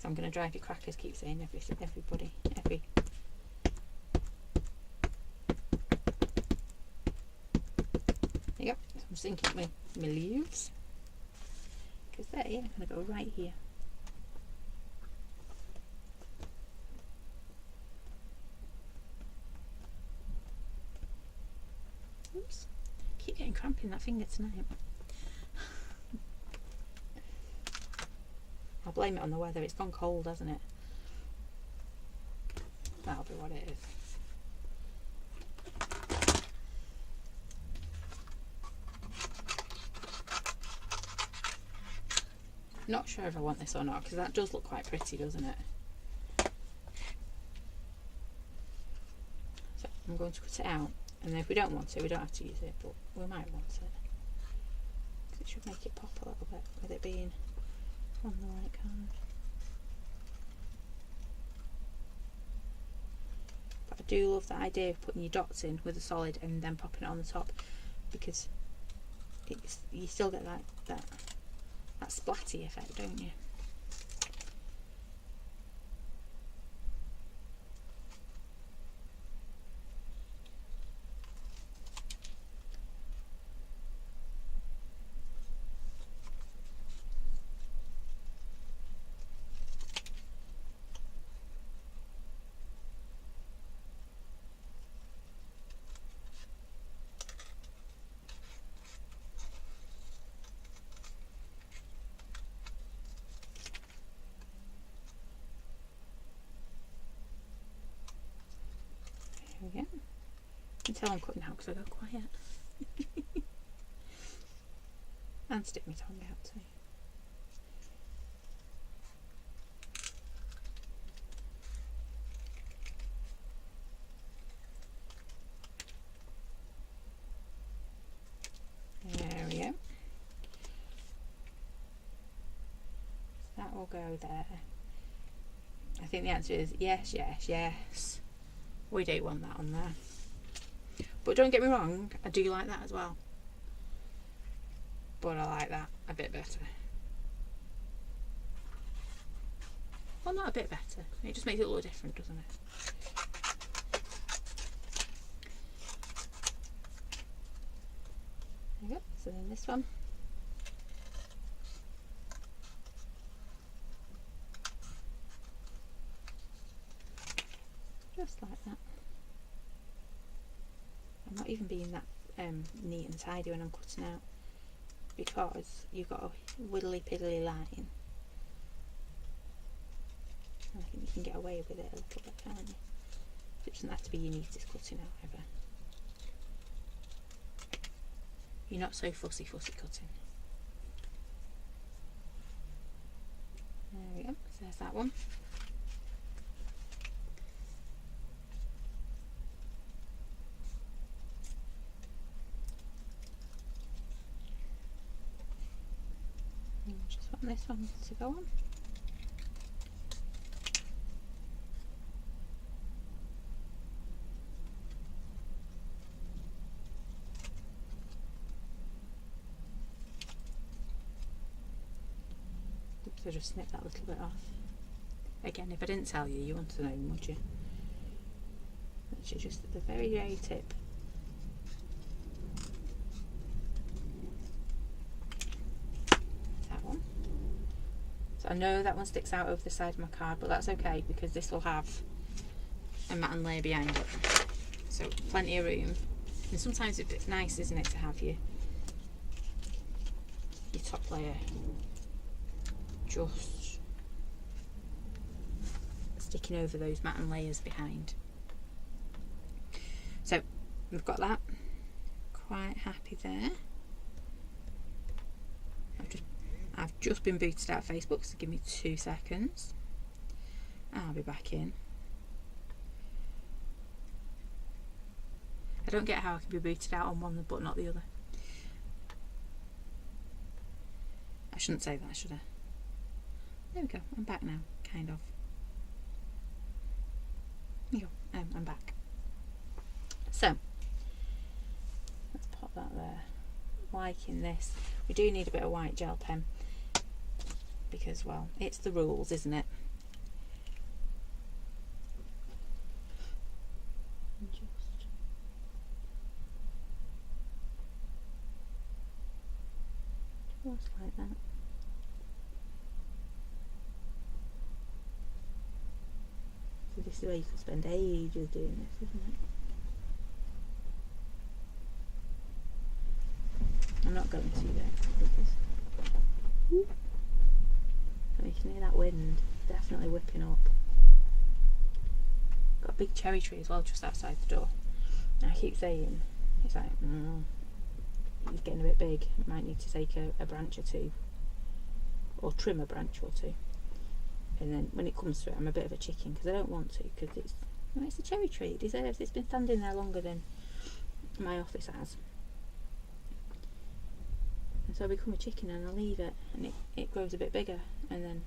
So I'm going to drive you crackers, keep saying everybody, every. There you go, so I'm just inking my leaves, because they are going to go right here. Oops. Keep getting cramp in that finger tonight. I'll blame it on the weather. It's gone cold, hasn't it? That'll be what it is. Not sure if I want this or not, because that does look quite pretty, doesn't it? So I'm going to cut it out, and then if we don't want it, we don't have to use it, but we might want it. Because it should make it pop a little bit with it being on the white card. But I do love the idea of putting your dots in with a solid and then popping it on the top, because you still get that splatty effect, don't you? There we go. You can tell I'm cutting out because I go quiet. And stick my tongue out too. There we go. That will go there. I think the answer is yes, yes, yes. We do want that on there. But don't get me wrong, I do like that as well. But I like that a bit better. Well, not a bit better. It just makes it look different, doesn't it? There you go. So then this one. Just like that. I'm not even being that neat and tidy when I'm cutting out, because you've got a widdly piddly line, and I think you can get away with it a little bit, can't you? It doesn't have to be your neatest cutting out ever. You're not so fussy cutting. There we go, so there's that one. Just want this one to go on. Oops, I just snipped that little bit off. Again, if I didn't tell you, you want to know, would you? Which is just at the very, very tip. I know that one sticks out over the side of my card, but that's okay because this will have a matte layer behind it, so plenty of room. And sometimes it's nice, isn't it, to have your top layer just sticking over those matte layers behind. So we've got that. Quite happy there. I've just been booted out of Facebook, so give me 2 seconds. I'll be back in. I don't get how I can be booted out on one but not the other. I shouldn't say that, should I? There we go, I'm back now, kind of. There you go, I'm back. So, let's pop that there. Liking this. We do need a bit of white gel pen, because, well, it's the rules, isn't it? Just like that. So this is where you can spend ages doing this, isn't it? not going to though, because you can hear that wind definitely whipping up. Got a big cherry tree as well just outside the door. And I keep saying, it's like, he's getting a bit big. Might need to take a branch or two, or trim a branch or two. And then when it comes to it, I'm a bit of a chicken because I don't want to, because it's a cherry tree. It deserves. It's been standing there longer than my office has. And so I become a chicken and I leave it, and it grows a bit bigger, and then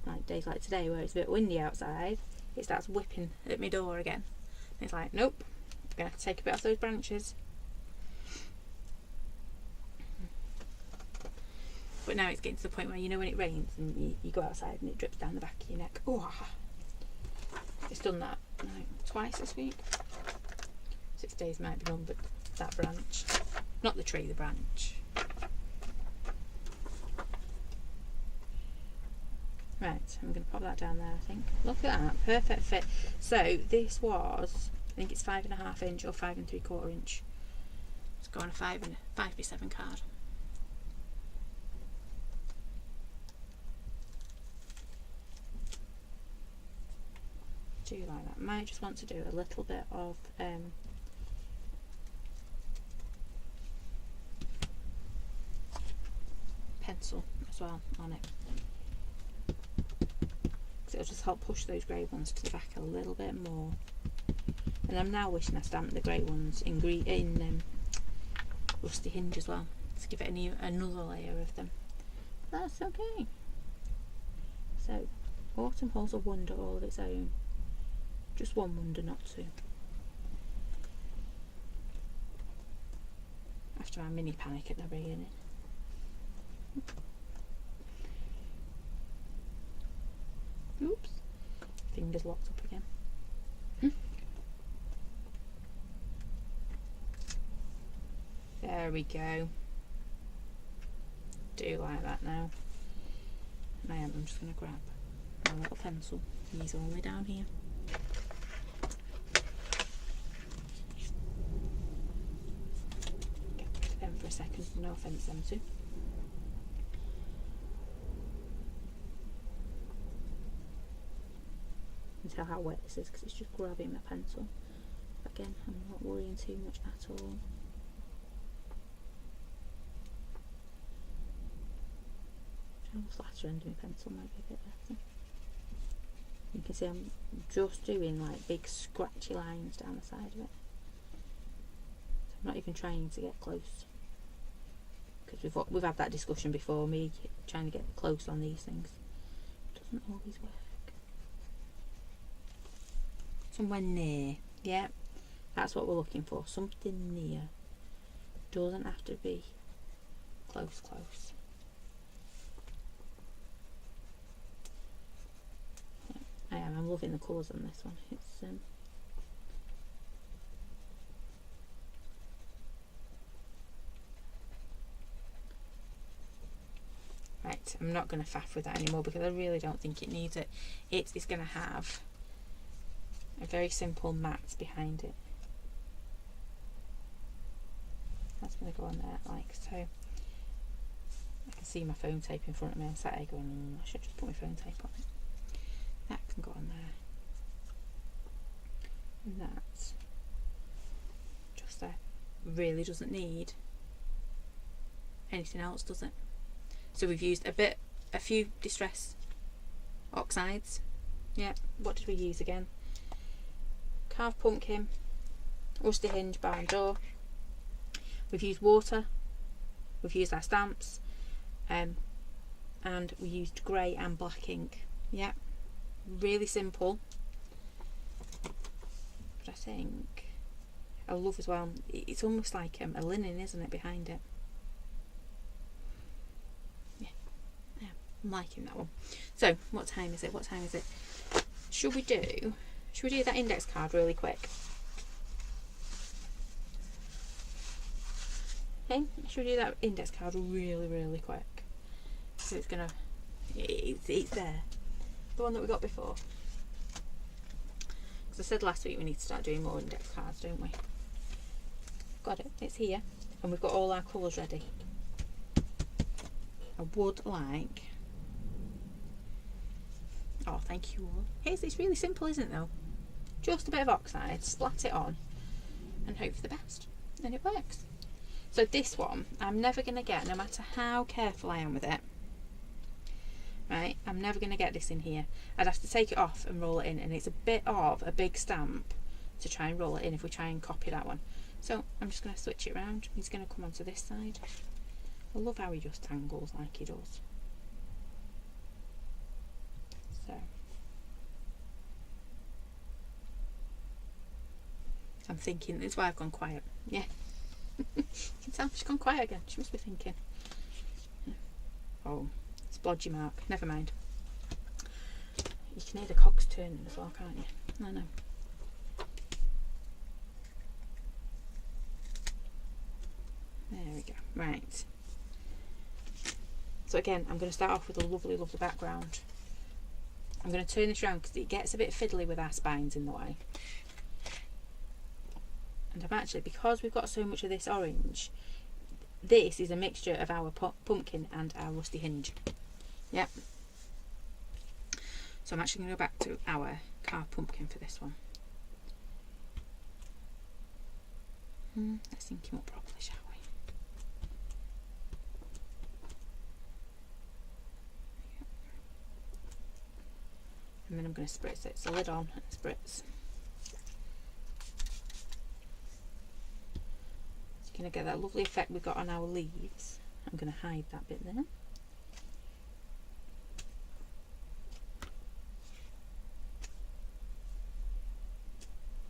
like days like today where it's a bit windy outside, it starts whipping at my door again. And it's like, nope, I'm going to have to take a bit off those branches. But now it's getting to the point where, you know, when it rains and you go outside and it drips down the back of your neck. Oh, it's done that like twice this week. 6 days might be done, but that branch, not the tree, the branch. Right, I'm going to pop that down there, I think. Look at that, perfect fit. So this was, I think it's 5.5 inch or 5 3/4 inch. Let's go on a 5x7 card. Do like that. Might just want to do a little bit of pencil as well on it. It'll just help push those grey ones to the back a little bit more. And I'm now wishing I stamped the grey ones in Rusty Hinge as well, to give it another layer of them. That's okay. So autumn holds a wonder all of its own. Just one wonder, not two. After my mini panic at the beginning. Oops, fingers locked up again. There we go. Do like that now. And I'm just going to grab my little pencil. He's only down here. Get them for a second, no offence them two. Tell how wet this is because it's just grabbing my pencil. Again, I'm not worrying too much at all. The flatter end of my pencil might be a bit better. You can see I'm just doing like big scratchy lines down the side of it. So I'm not even trying to get close, because we've had that discussion before. Me trying to get close on these things doesn't always work. Somewhere near, yeah, that's what we're looking for, something near. Doesn't have to be close. Yeah, I'm loving the colours on this one. It's right, I'm not going to faff with that anymore because I really don't think it needs it. It's going to have a very simple mat behind it. That's going to go on there like so. I can see my phone tape in front of me. I'm sat here going, I should just put my phone tape on it. That can go on there. And that just there. Really doesn't need anything else, does it? So we've used a few Distress Oxides. Yeah, what did we use again? Carved pumpkin, Rusty Hinge, barn door. We've used water, we've used our stamps, and we used grey and black ink. Yeah, really simple. But I think I love as well, it's almost like a linen, isn't it, behind it? Yeah, I'm liking that one. So what time is it? Should we do that index card really quick? Okay, should we do that index card really quick? So it's there. The one that we got before. Because I said last week we need to start doing more index cards, don't we? Got it, it's here. And we've got all our colours ready. I would like... Oh, thank you all. It's really simple, isn't it though? Just a bit of oxide, splat it on, and hope for the best. And it works. So this one, I'm never going to get, no matter how careful I am with it, right, I'm never going to get this in here. I'd have to take it off and roll it in, and it's a bit of a big stamp to try and roll it in if we try and copy that one. So I'm just going to switch it around. He's going to come onto this side. I love how he just angles like he does. So I'm thinking, that's why I've gone quiet. Yeah. You can tell she's gone quiet again. She must be thinking. Oh, splodgy mark. Never mind. You can hear the cogs turning as well, can't you? I know. There we go. Right. So again, I'm going to start off with a lovely, lovely background. I'm going to turn this around because it gets a bit fiddly with our spines in the way. And I'm actually, because we've got so much of this orange, this is a mixture of our pumpkin and our rusty hinge. Yep. So I'm actually going to go back to our carved pumpkin for this one. Let's ink him up properly, shall we? Yep. And then I'm going to spritz it. So lid on and spritz. Going to get that lovely effect we've got on our leaves. I'm going to hide that bit there.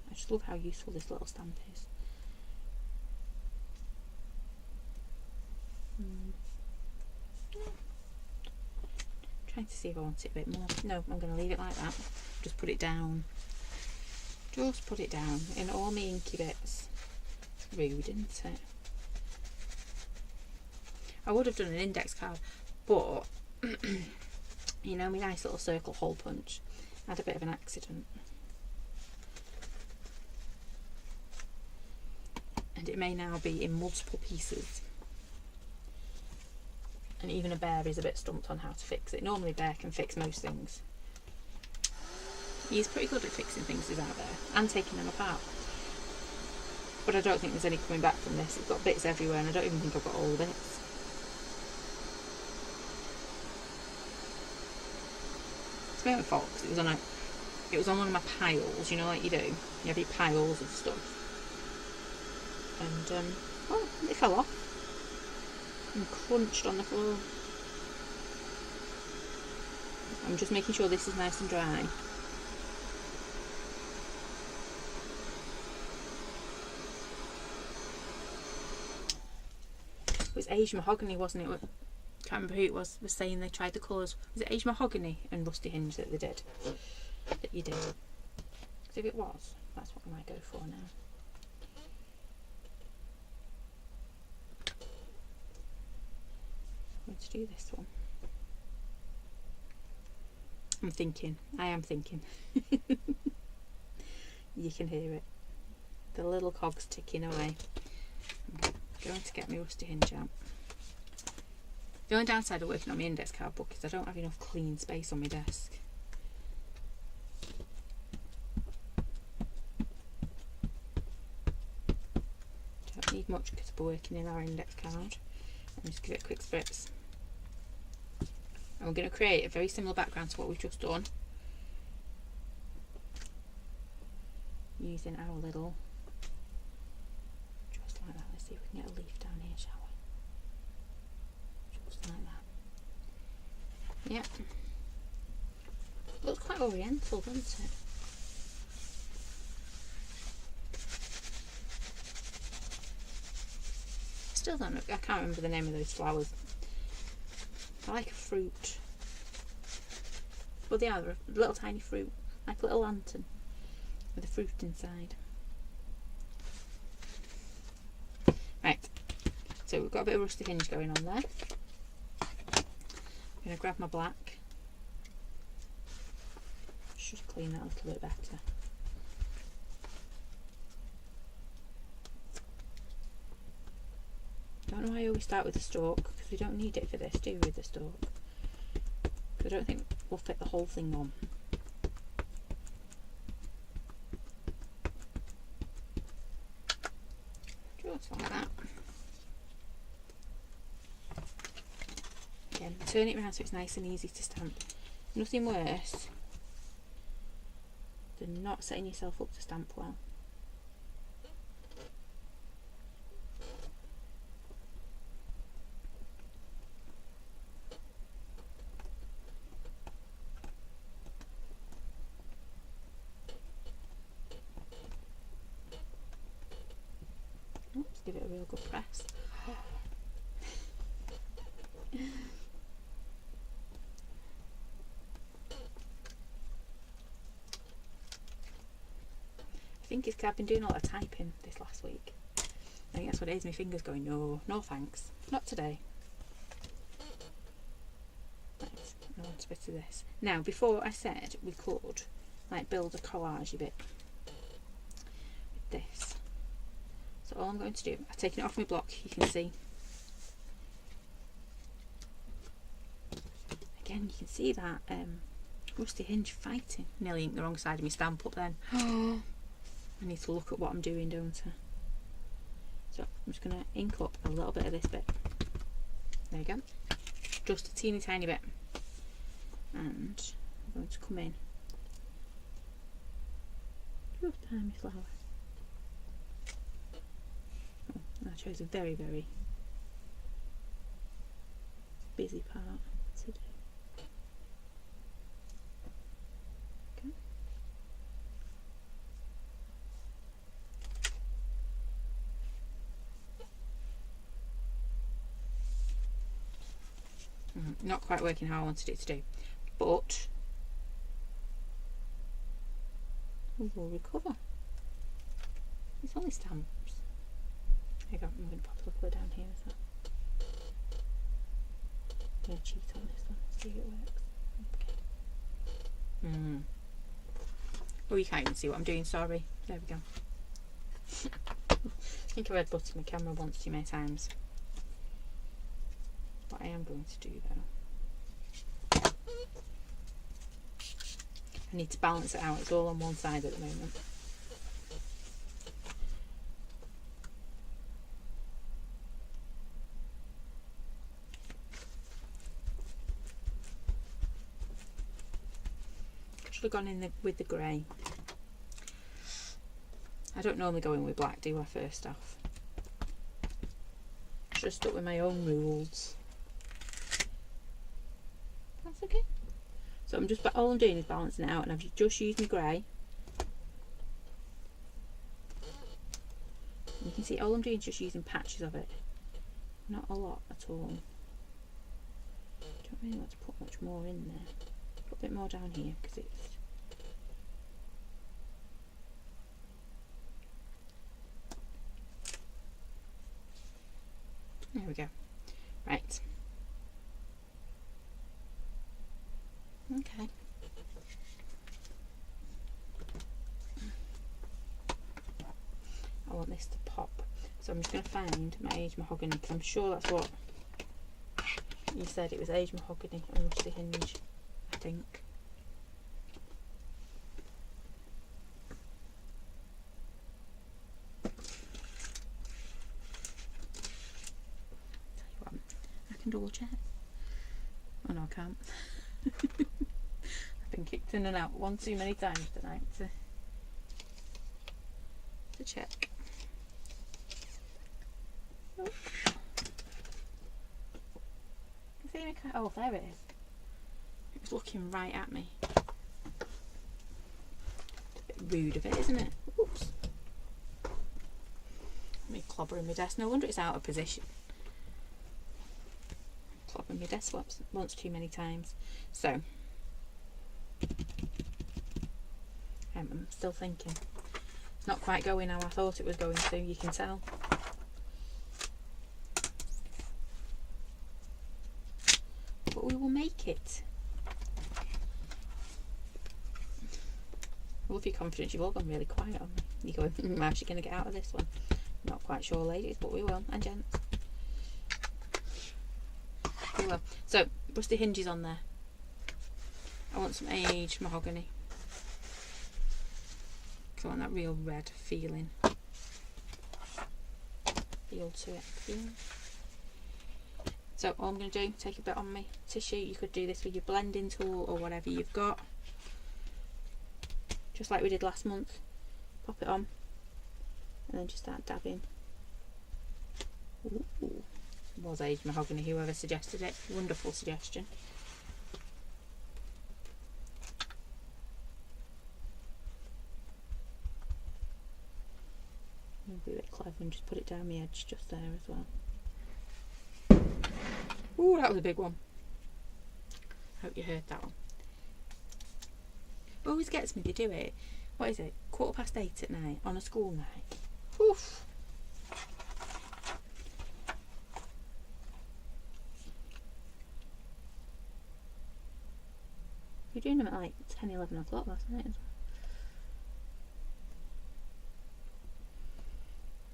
I just love how useful this little stamp is. Trying to see if I want it a bit more. No, I'm going to leave it like that. Just put it down. Just put it down in all my inky bits. Rude, isn't it? I would have done an index card, but you know, my nice little circle hole punch had a bit of an accident, and it may now be in multiple pieces, and even a bear is a bit stumped on how to fix it. Normally Bear can fix most things. He's pretty good at fixing things he's out there and taking them apart. But I don't think there's any coming back from this. It's got bits everywhere and I don't even think I've got all the bits. It's my own fault because it was on one of my piles, you know, like you do. You have your piles of stuff. And well, it fell off and crunched on the floor. I'm just making sure this is nice and dry. It was Asian Mahogany, wasn't it? I can't remember who it was saying they tried the colours. Was it Asian Mahogany and Rusty Hinge that they did? That you did? Because if it was, that's what I might go for now. I'm going to do this one. I'm thinking. I am thinking. You can hear it. The little cogs ticking away. I'm going to get my Rusty Hinge out. The only downside of working on my index card book is I don't have enough clean space on my desk. Don't need much because we're working in our index card. I'll just give it a quick spritz. And we're going to create a very similar background to what we've just done. Using our little, just like that. Let's see if we can get a leaf down here, shall we? Just like that. Yep. Looks quite oriental, doesn't it? Still don't know, I can't remember the name of those flowers. I like a fruit. Well, they are a little tiny fruit, like a little lantern with a fruit inside. Right, so we've got a bit of Rusty Hinge going on there. I'm going to grab my black. Should clean that a little bit better. Don't know why I always start with the stalk, because we don't need it for this, do we, with the stalk? Because I don't think we'll fit the whole thing on. Just like that. Again, turn it around so it's nice and easy to stamp. Nothing worse than not setting yourself up to stamp well. Oops, give it a real good press. I think it's because I've been doing a lot of typing this last week. I think that's what it is. My fingers going, no, no thanks, not today. Right, I want a bit of this. Now, before I said we could like build a collage a bit with this. So all I'm going to do, I've taken it off my block, you can see. Again, you can see that rusty hinge fighting. Nearly inked the wrong side of my stamp up then. I need to look at what I'm doing, don't I? So I'm just going to ink up a little bit of this bit. There you go. Just a teeny tiny bit. And I'm going to come in. Just a tiny flower. Oh, I chose a very, very busy part to do. Not quite working how I wanted it to do, but we will recover. It's only stamps. There you go. I'm going to pop the colour down here as well. I'm going to cheat on this one, see if it works. Okay. Oh, you can't even see what I'm doing, sorry. There we go. I think I red buttoned my camera once too many times. What I am going to do though, I need to balance it out, it's all on one side at the moment. Should have gone in with the grey. I don't normally go in with black, do I, first off? Should have stuck with my own rules. That's okay. So I'm just, all I'm doing is balancing it out, and I've just used my grey. You can see all I'm doing is just using patches of it, not a lot at all. Don't really want to put much more in there. Put a bit more down here because it's. There we go. Right. Okay. I want this to pop, so I'm just going to find my Age Mahogany, because I'm sure that's what you said. It was Age Mahogany and Rusty Hinge, I think. Tell you what, I can double check. Oh no, I can't. I've been kicked in and out one too many times tonight to check. Oh. Oh, there it is. It was looking right at me. A bit rude of it, isn't it? Oops. Me clobbering my desk. No wonder it's out of position. Clobbering my desk once too many times. So, I'm still thinking. It's not quite going how I thought it was going to, you can tell. But we will make it. I love your confidence. You've all gone really quiet on me. You're going, I'm actually going to get out of this one. I'm not quite sure, ladies, but we will. And gents. really well. So, rusty hinges on there. I want some aged mahogany. Because I want that real red feeling. Feel to it. So all I'm going to do, take a bit on my tissue. You could do this with your blending tool or whatever you've got. Just like we did last month. Pop it on. And then just start dabbing. Ooh. It was aged mahogany, whoever suggested it. Wonderful suggestion. I'll be a bit clever and just put it down the edge just there as well. Ooh, that was a big one. Hope you heard that one. Always gets me, they do it. What is it? 8:15 at night on a school night. Oof. You're doing them at like 10, 11 o'clock last night as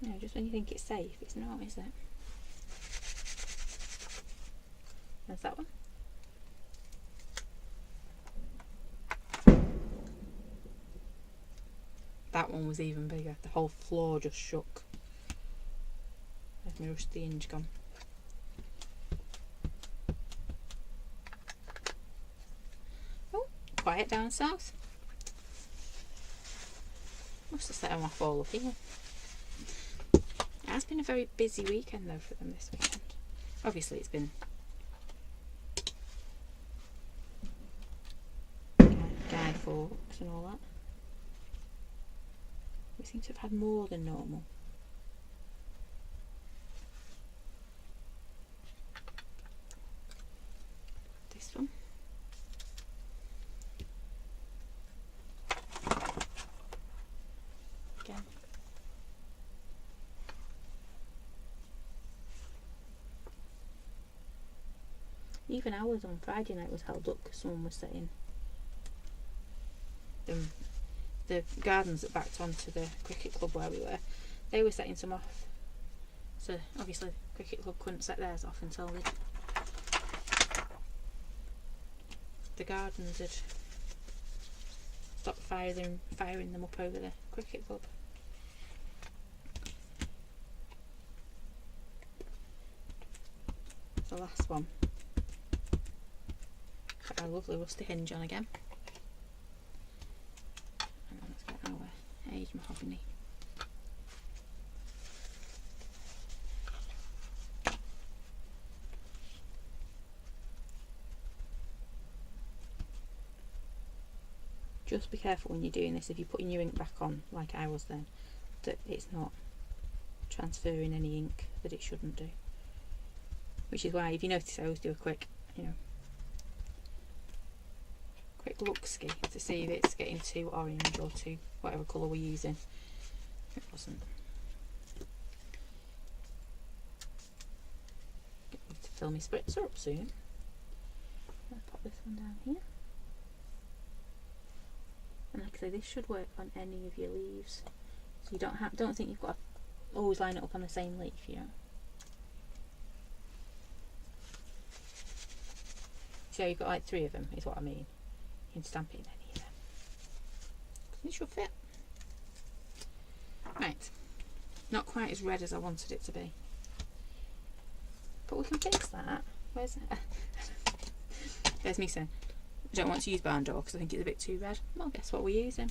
well. No, just when you think it's safe, it's not, is it? There's that one. That one was even bigger. The whole floor just shook. There's my rusty hinge gone. Oh, quiet down south. Must have set them off all up here. It has been a very busy weekend though for them this weekend. Obviously it's been Guy Fawkes and all that. We seem to have had more than normal. This one. Again. Even ours on Friday night was held up because someone was saying the gardens that backed onto the cricket club where we were, they were setting some off. So obviously the cricket club couldn't set theirs off until the gardens had stopped firing them up over the cricket club. The last one. Got our lovely rusty hinge on again. Aged mahogany. Just be careful when you're doing this, if you're putting your ink back on like I was then, that it's not transferring any ink that it shouldn't do. Which is why, if you notice, I always do a quick look-ski to see if it's getting too orange or too whatever colour we're using. It wasn't. Get me to fill my spritzer up soon. I'll pop this one down here. And like I say, this should work on any of your leaves. So you don't think you've got to always line it up on the same leaf, you know. So you've got like 3 of them, is what I mean. You can stamp it in any of them. It should fit. Right. Not quite as red as I wanted it to be. But we can fix that. Where's it? There's me saying, I don't want to use barn door because I think it's a bit too red. Well, guess what we're using?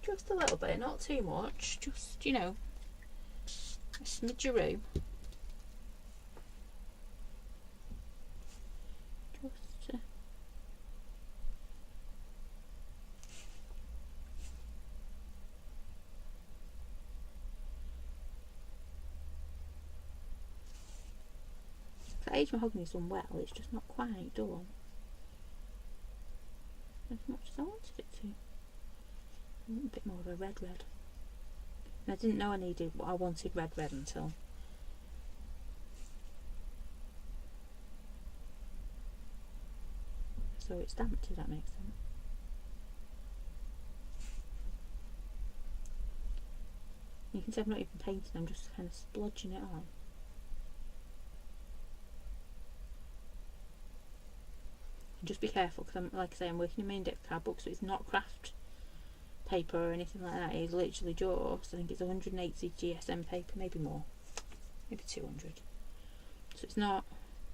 Just a little bit, not too much. Just, you know, a smidgeroo. Aged mahogany's done well, it's just not quite done as much as I wanted it to. I want a bit more of a red. And I didn't know I wanted red until so it's stamped, does that make sense? You You can see I'm not even painting, I'm just kind of splodging it on. And just be careful, because like I say, I'm working in my index card book, so it's not craft paper or anything like that. It's literally just, I think it's 180 GSM paper, maybe more, maybe 200. So it's not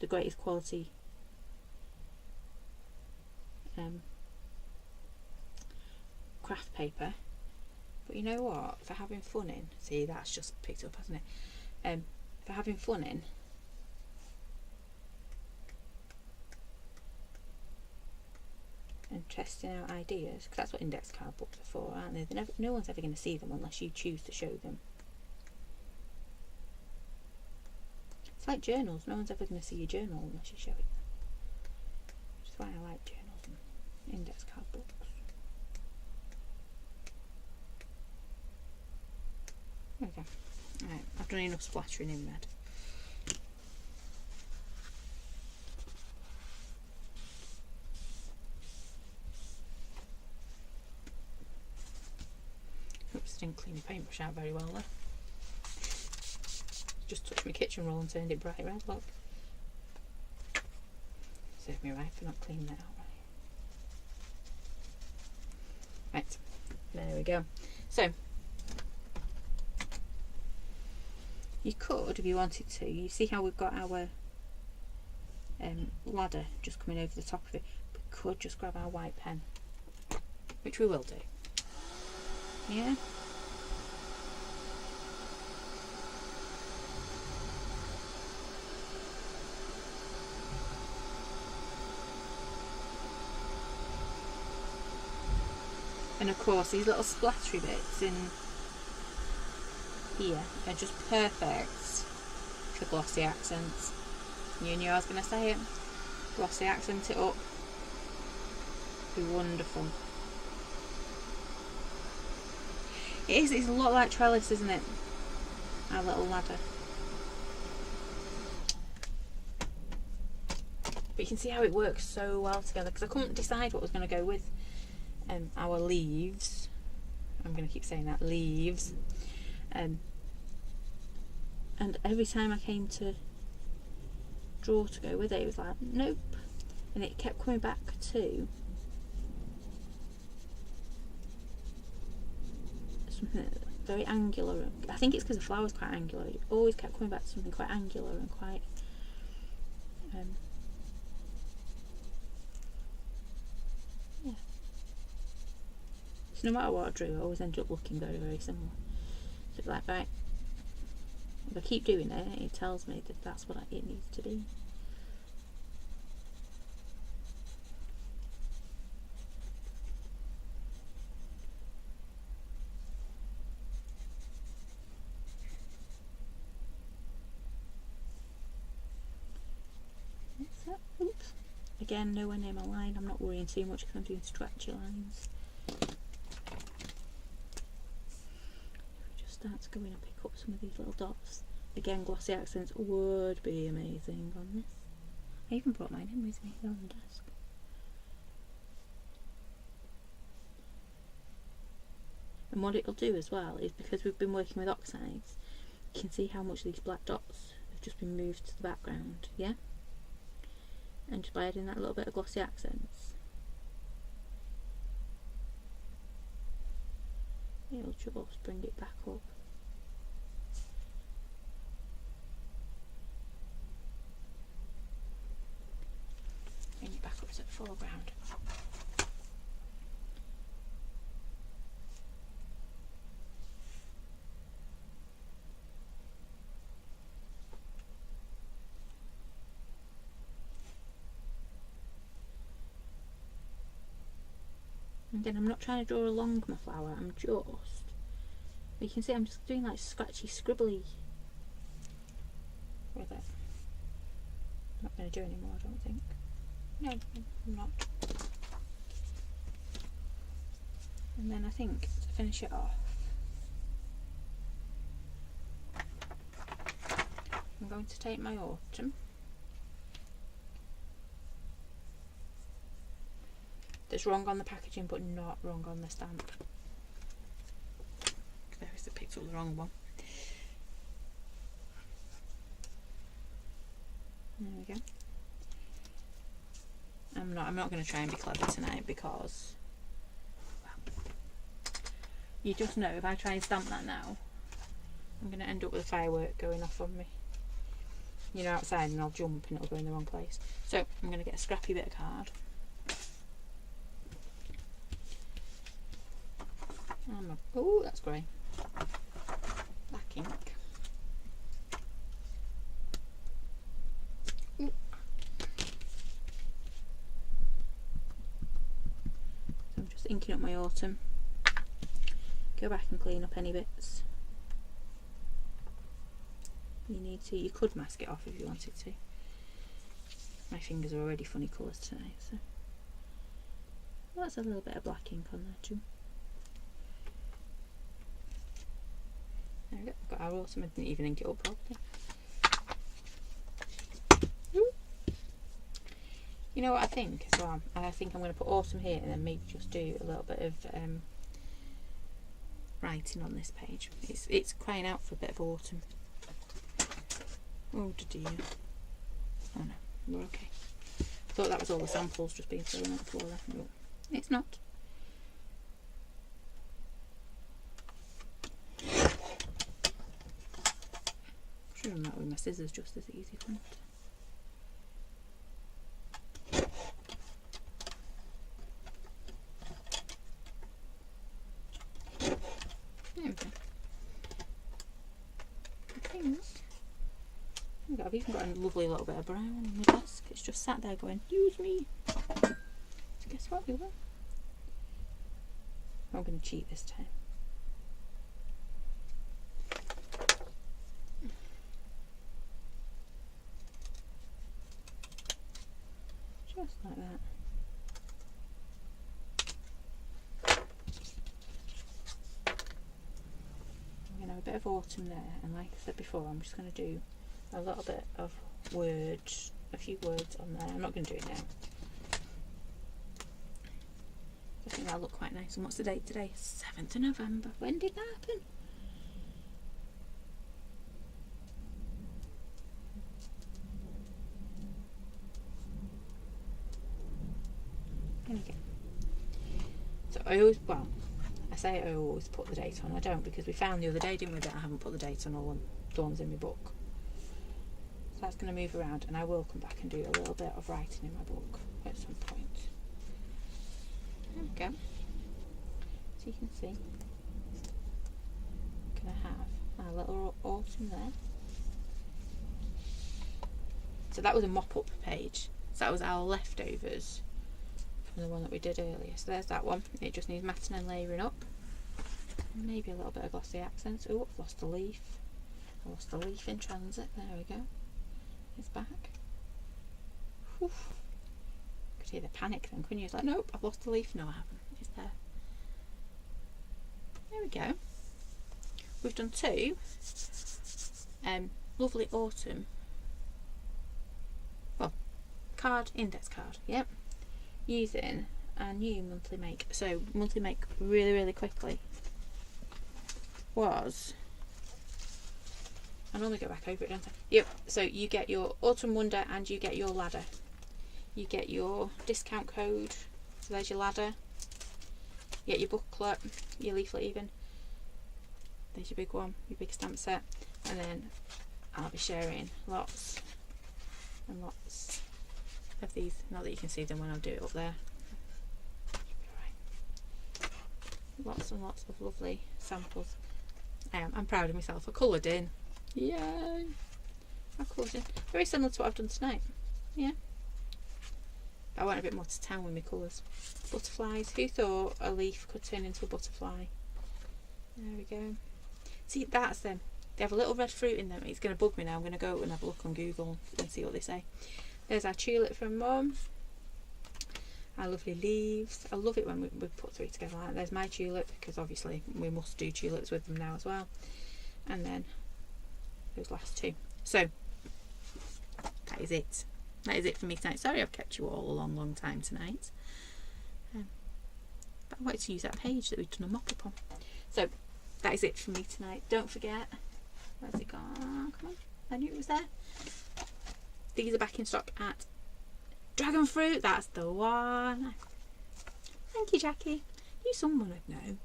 the greatest quality craft paper, but you know what, for having fun in, see, that's just picked up, hasn't it? For having fun in, and testing out ideas, because that's what index card books are for, aren't they? No one's ever going to see them unless you choose to show them. It's like journals, no one's ever going to see your journal unless you show it. Which is why I like journals and index card books. Okay, right, I've done enough splattering in red. Oops, I didn't clean the paintbrush out very well there. Just touched my kitchen roll and turned it bright red, look. Serve me right for not cleaning that out right. Right, there we go. So, you could, if you wanted to, you see how we've got our ladder just coming over the top of it, we could just grab our white pen, which we will do. Yeah. And of course these little splattery bits in here are just perfect for glossy accents. You knew I was going to say it. Glossy accent it up. Be wonderful. It is, it's a lot like trellis, isn't it? Our little ladder. But you can see how it works so well together, because I couldn't decide what was going to go with our leaves. I'm going to keep saying that, leaves. And every time I came to draw to go with it, it was like, nope. And it kept coming back to something very angular. I think it's because the flower's quite angular. It always kept coming back to something quite angular and quite yeah. So no matter what I drew, I always ended up looking very, very similar. So it's like, right, if I keep doing it, it tells me that that's what it needs to be. Oops. Again, nowhere near my line. I'm not worrying too much because I'm doing stretchy lines. Just start to go in and pick up some of these little dots. Again, glossy accents would be amazing on this. I even brought mine in with me on the desk. And what it'll do as well is, because we've been working with oxides, you can see how much these black dots have just been moved to the background, yeah? And just by adding that little bit of glossy accents, it'll just bring it back up. Bring it back up to the foreground. Again, I'm not trying to draw along my flower, I'm just, you can see I'm just doing like scratchy, scribbly with it. I'm not going to do any more, I don't think. No, I'm not. And then I think to finish it off, I'm going to take my autumn. That's wrong on the packaging but not wrong on the stamp. There is a picture. picked up the wrong one. There we go. I'm not going to try and be clever tonight because, well, you just know if I try and stamp that now, I'm going to end up with a firework going off on me, you know, outside, and I'll jump and it'll go in the wrong place. So I'm going to get a scrappy bit of card. Oh, that's grey. Black ink. Ooh. So I'm just inking up my autumn. Go back and clean up any bits you need to. You could mask it off if you wanted to. My fingers are already funny colours tonight, so that's a little bit of black ink on there too. There we go, I've got our autumn. I didn't even ink it up properly. You know what I think as well? I think I'm going to put autumn here and then maybe just do a little bit of writing on this page. It's crying out for a bit of autumn. Oh dear. Oh no, we're okay. I thought that was all the samples just being thrown on the floor there. No, it's not. Trimming that with my scissors just as easy for it. There we go. I've even got a lovely little bit of brown on my desk. It's just sat there going, use me. So guess what, we will. I'm going to cheat this time. Just like that. I'm going to have a bit of autumn there, and like I said before, I'm just going to do a little bit of words, a few words on there. I'm not going to do it now. I think that'll look quite nice. And what's the date today? 7th of November. When did that happen? There we go. So I always, well, I say I always put the date on. I don't, because we found the other day, didn't we, that I haven't put the date on all the ones in my book. So that's going to move around, and I will come back and do a little bit of writing in my book at some point. There we go. So you can see, I'm going to have our little autumn there. So that was a mop-up page. So that was our leftovers from the one that we did earlier. So there's that one. It just needs matting and layering up. Maybe a little bit of glossy accents. Oh, I've lost a leaf. I lost a leaf in transit. There we go. It's back. Whew. Could hear the panic then, couldn't you? It's like, nope, I've lost a leaf. No, I haven't. It's there. There we go. We've done two lovely autumn, well, card, index card, yep, using our new monthly make. So monthly make really quickly was, I normally go back over it, don't I? Yep, so you get your autumn wonder and you get your ladder. You get your discount code, so there's your ladder. You get your booklet, your leaflet even. There's your big one, your big stamp set. And then I'll be sharing lots and lots of these. Not that you can see them when I do it up there. Lots and lots of lovely samples. I'm proud of myself. I coloured in. Yay! I coloured in. Very similar to what I've done tonight. Yeah. I went a bit more to town with my colours. Butterflies. Who thought a leaf could turn into a butterfly? There we go. See, that's them. They have a little red fruit in them. It's going to bug me now. I'm going to go and have a look on Google and see what they say. There's our tulip from Mum. Our lovely leaves. I love it when we put three together like that. There's my tulip, because obviously we must do tulips with them now as well. And then those last two. So that is it. That is it for me tonight. Sorry I've kept you all a long time tonight. But I wanted to use that page that we've done a mop-up on. So that is it for me tonight. Don't forget, where's it gone? Come on, I knew it was there. These are back in stock at Dragon Fruit. That's the one. Thank you, Jackie. You someone would know.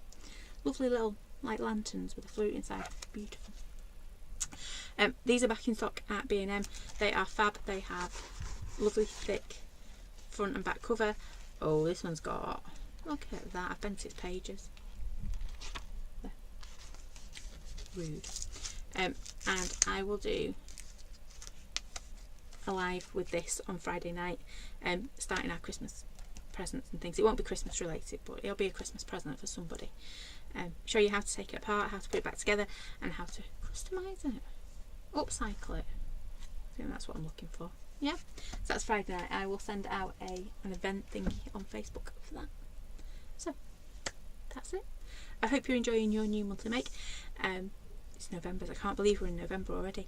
Lovely little like lanterns with a flute inside. Beautiful. These are back in stock at B&M. They are fab. They have lovely thick front and back cover. Oh, this one's got, look at that, I've bent its pages. There. Rude. And I will do a live with this on Friday night, starting our Christmas presents and things. It won't be Christmas related, but it'll be a Christmas present for somebody. Show you how to take it apart, how to put it back together, and how to customise it, upcycle it. I think that's what I'm looking for. Yeah, so that's Friday night. I will send out an event thingy on Facebook for that. So that's it. I hope you're enjoying your new monthly make. It's November. I can't believe we're in November already.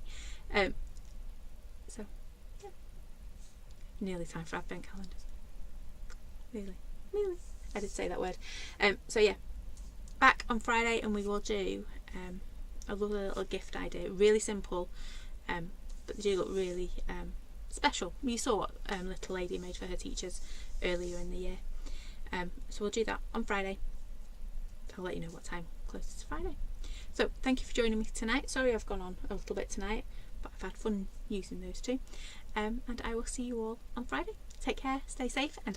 So yeah, nearly time for advent calendars. Nearly. I did say that word. So yeah, back on Friday, and we will do a lovely little gift idea. Really simple, but they do look really special. You saw what little lady made for her teachers earlier in the year. So we'll do that on Friday. I'll let you know what time closest to Friday. So thank you for joining me tonight. Sorry I've gone on a little bit tonight, but I've had fun using those two. And I will see you all on Friday. Take care, stay safe, and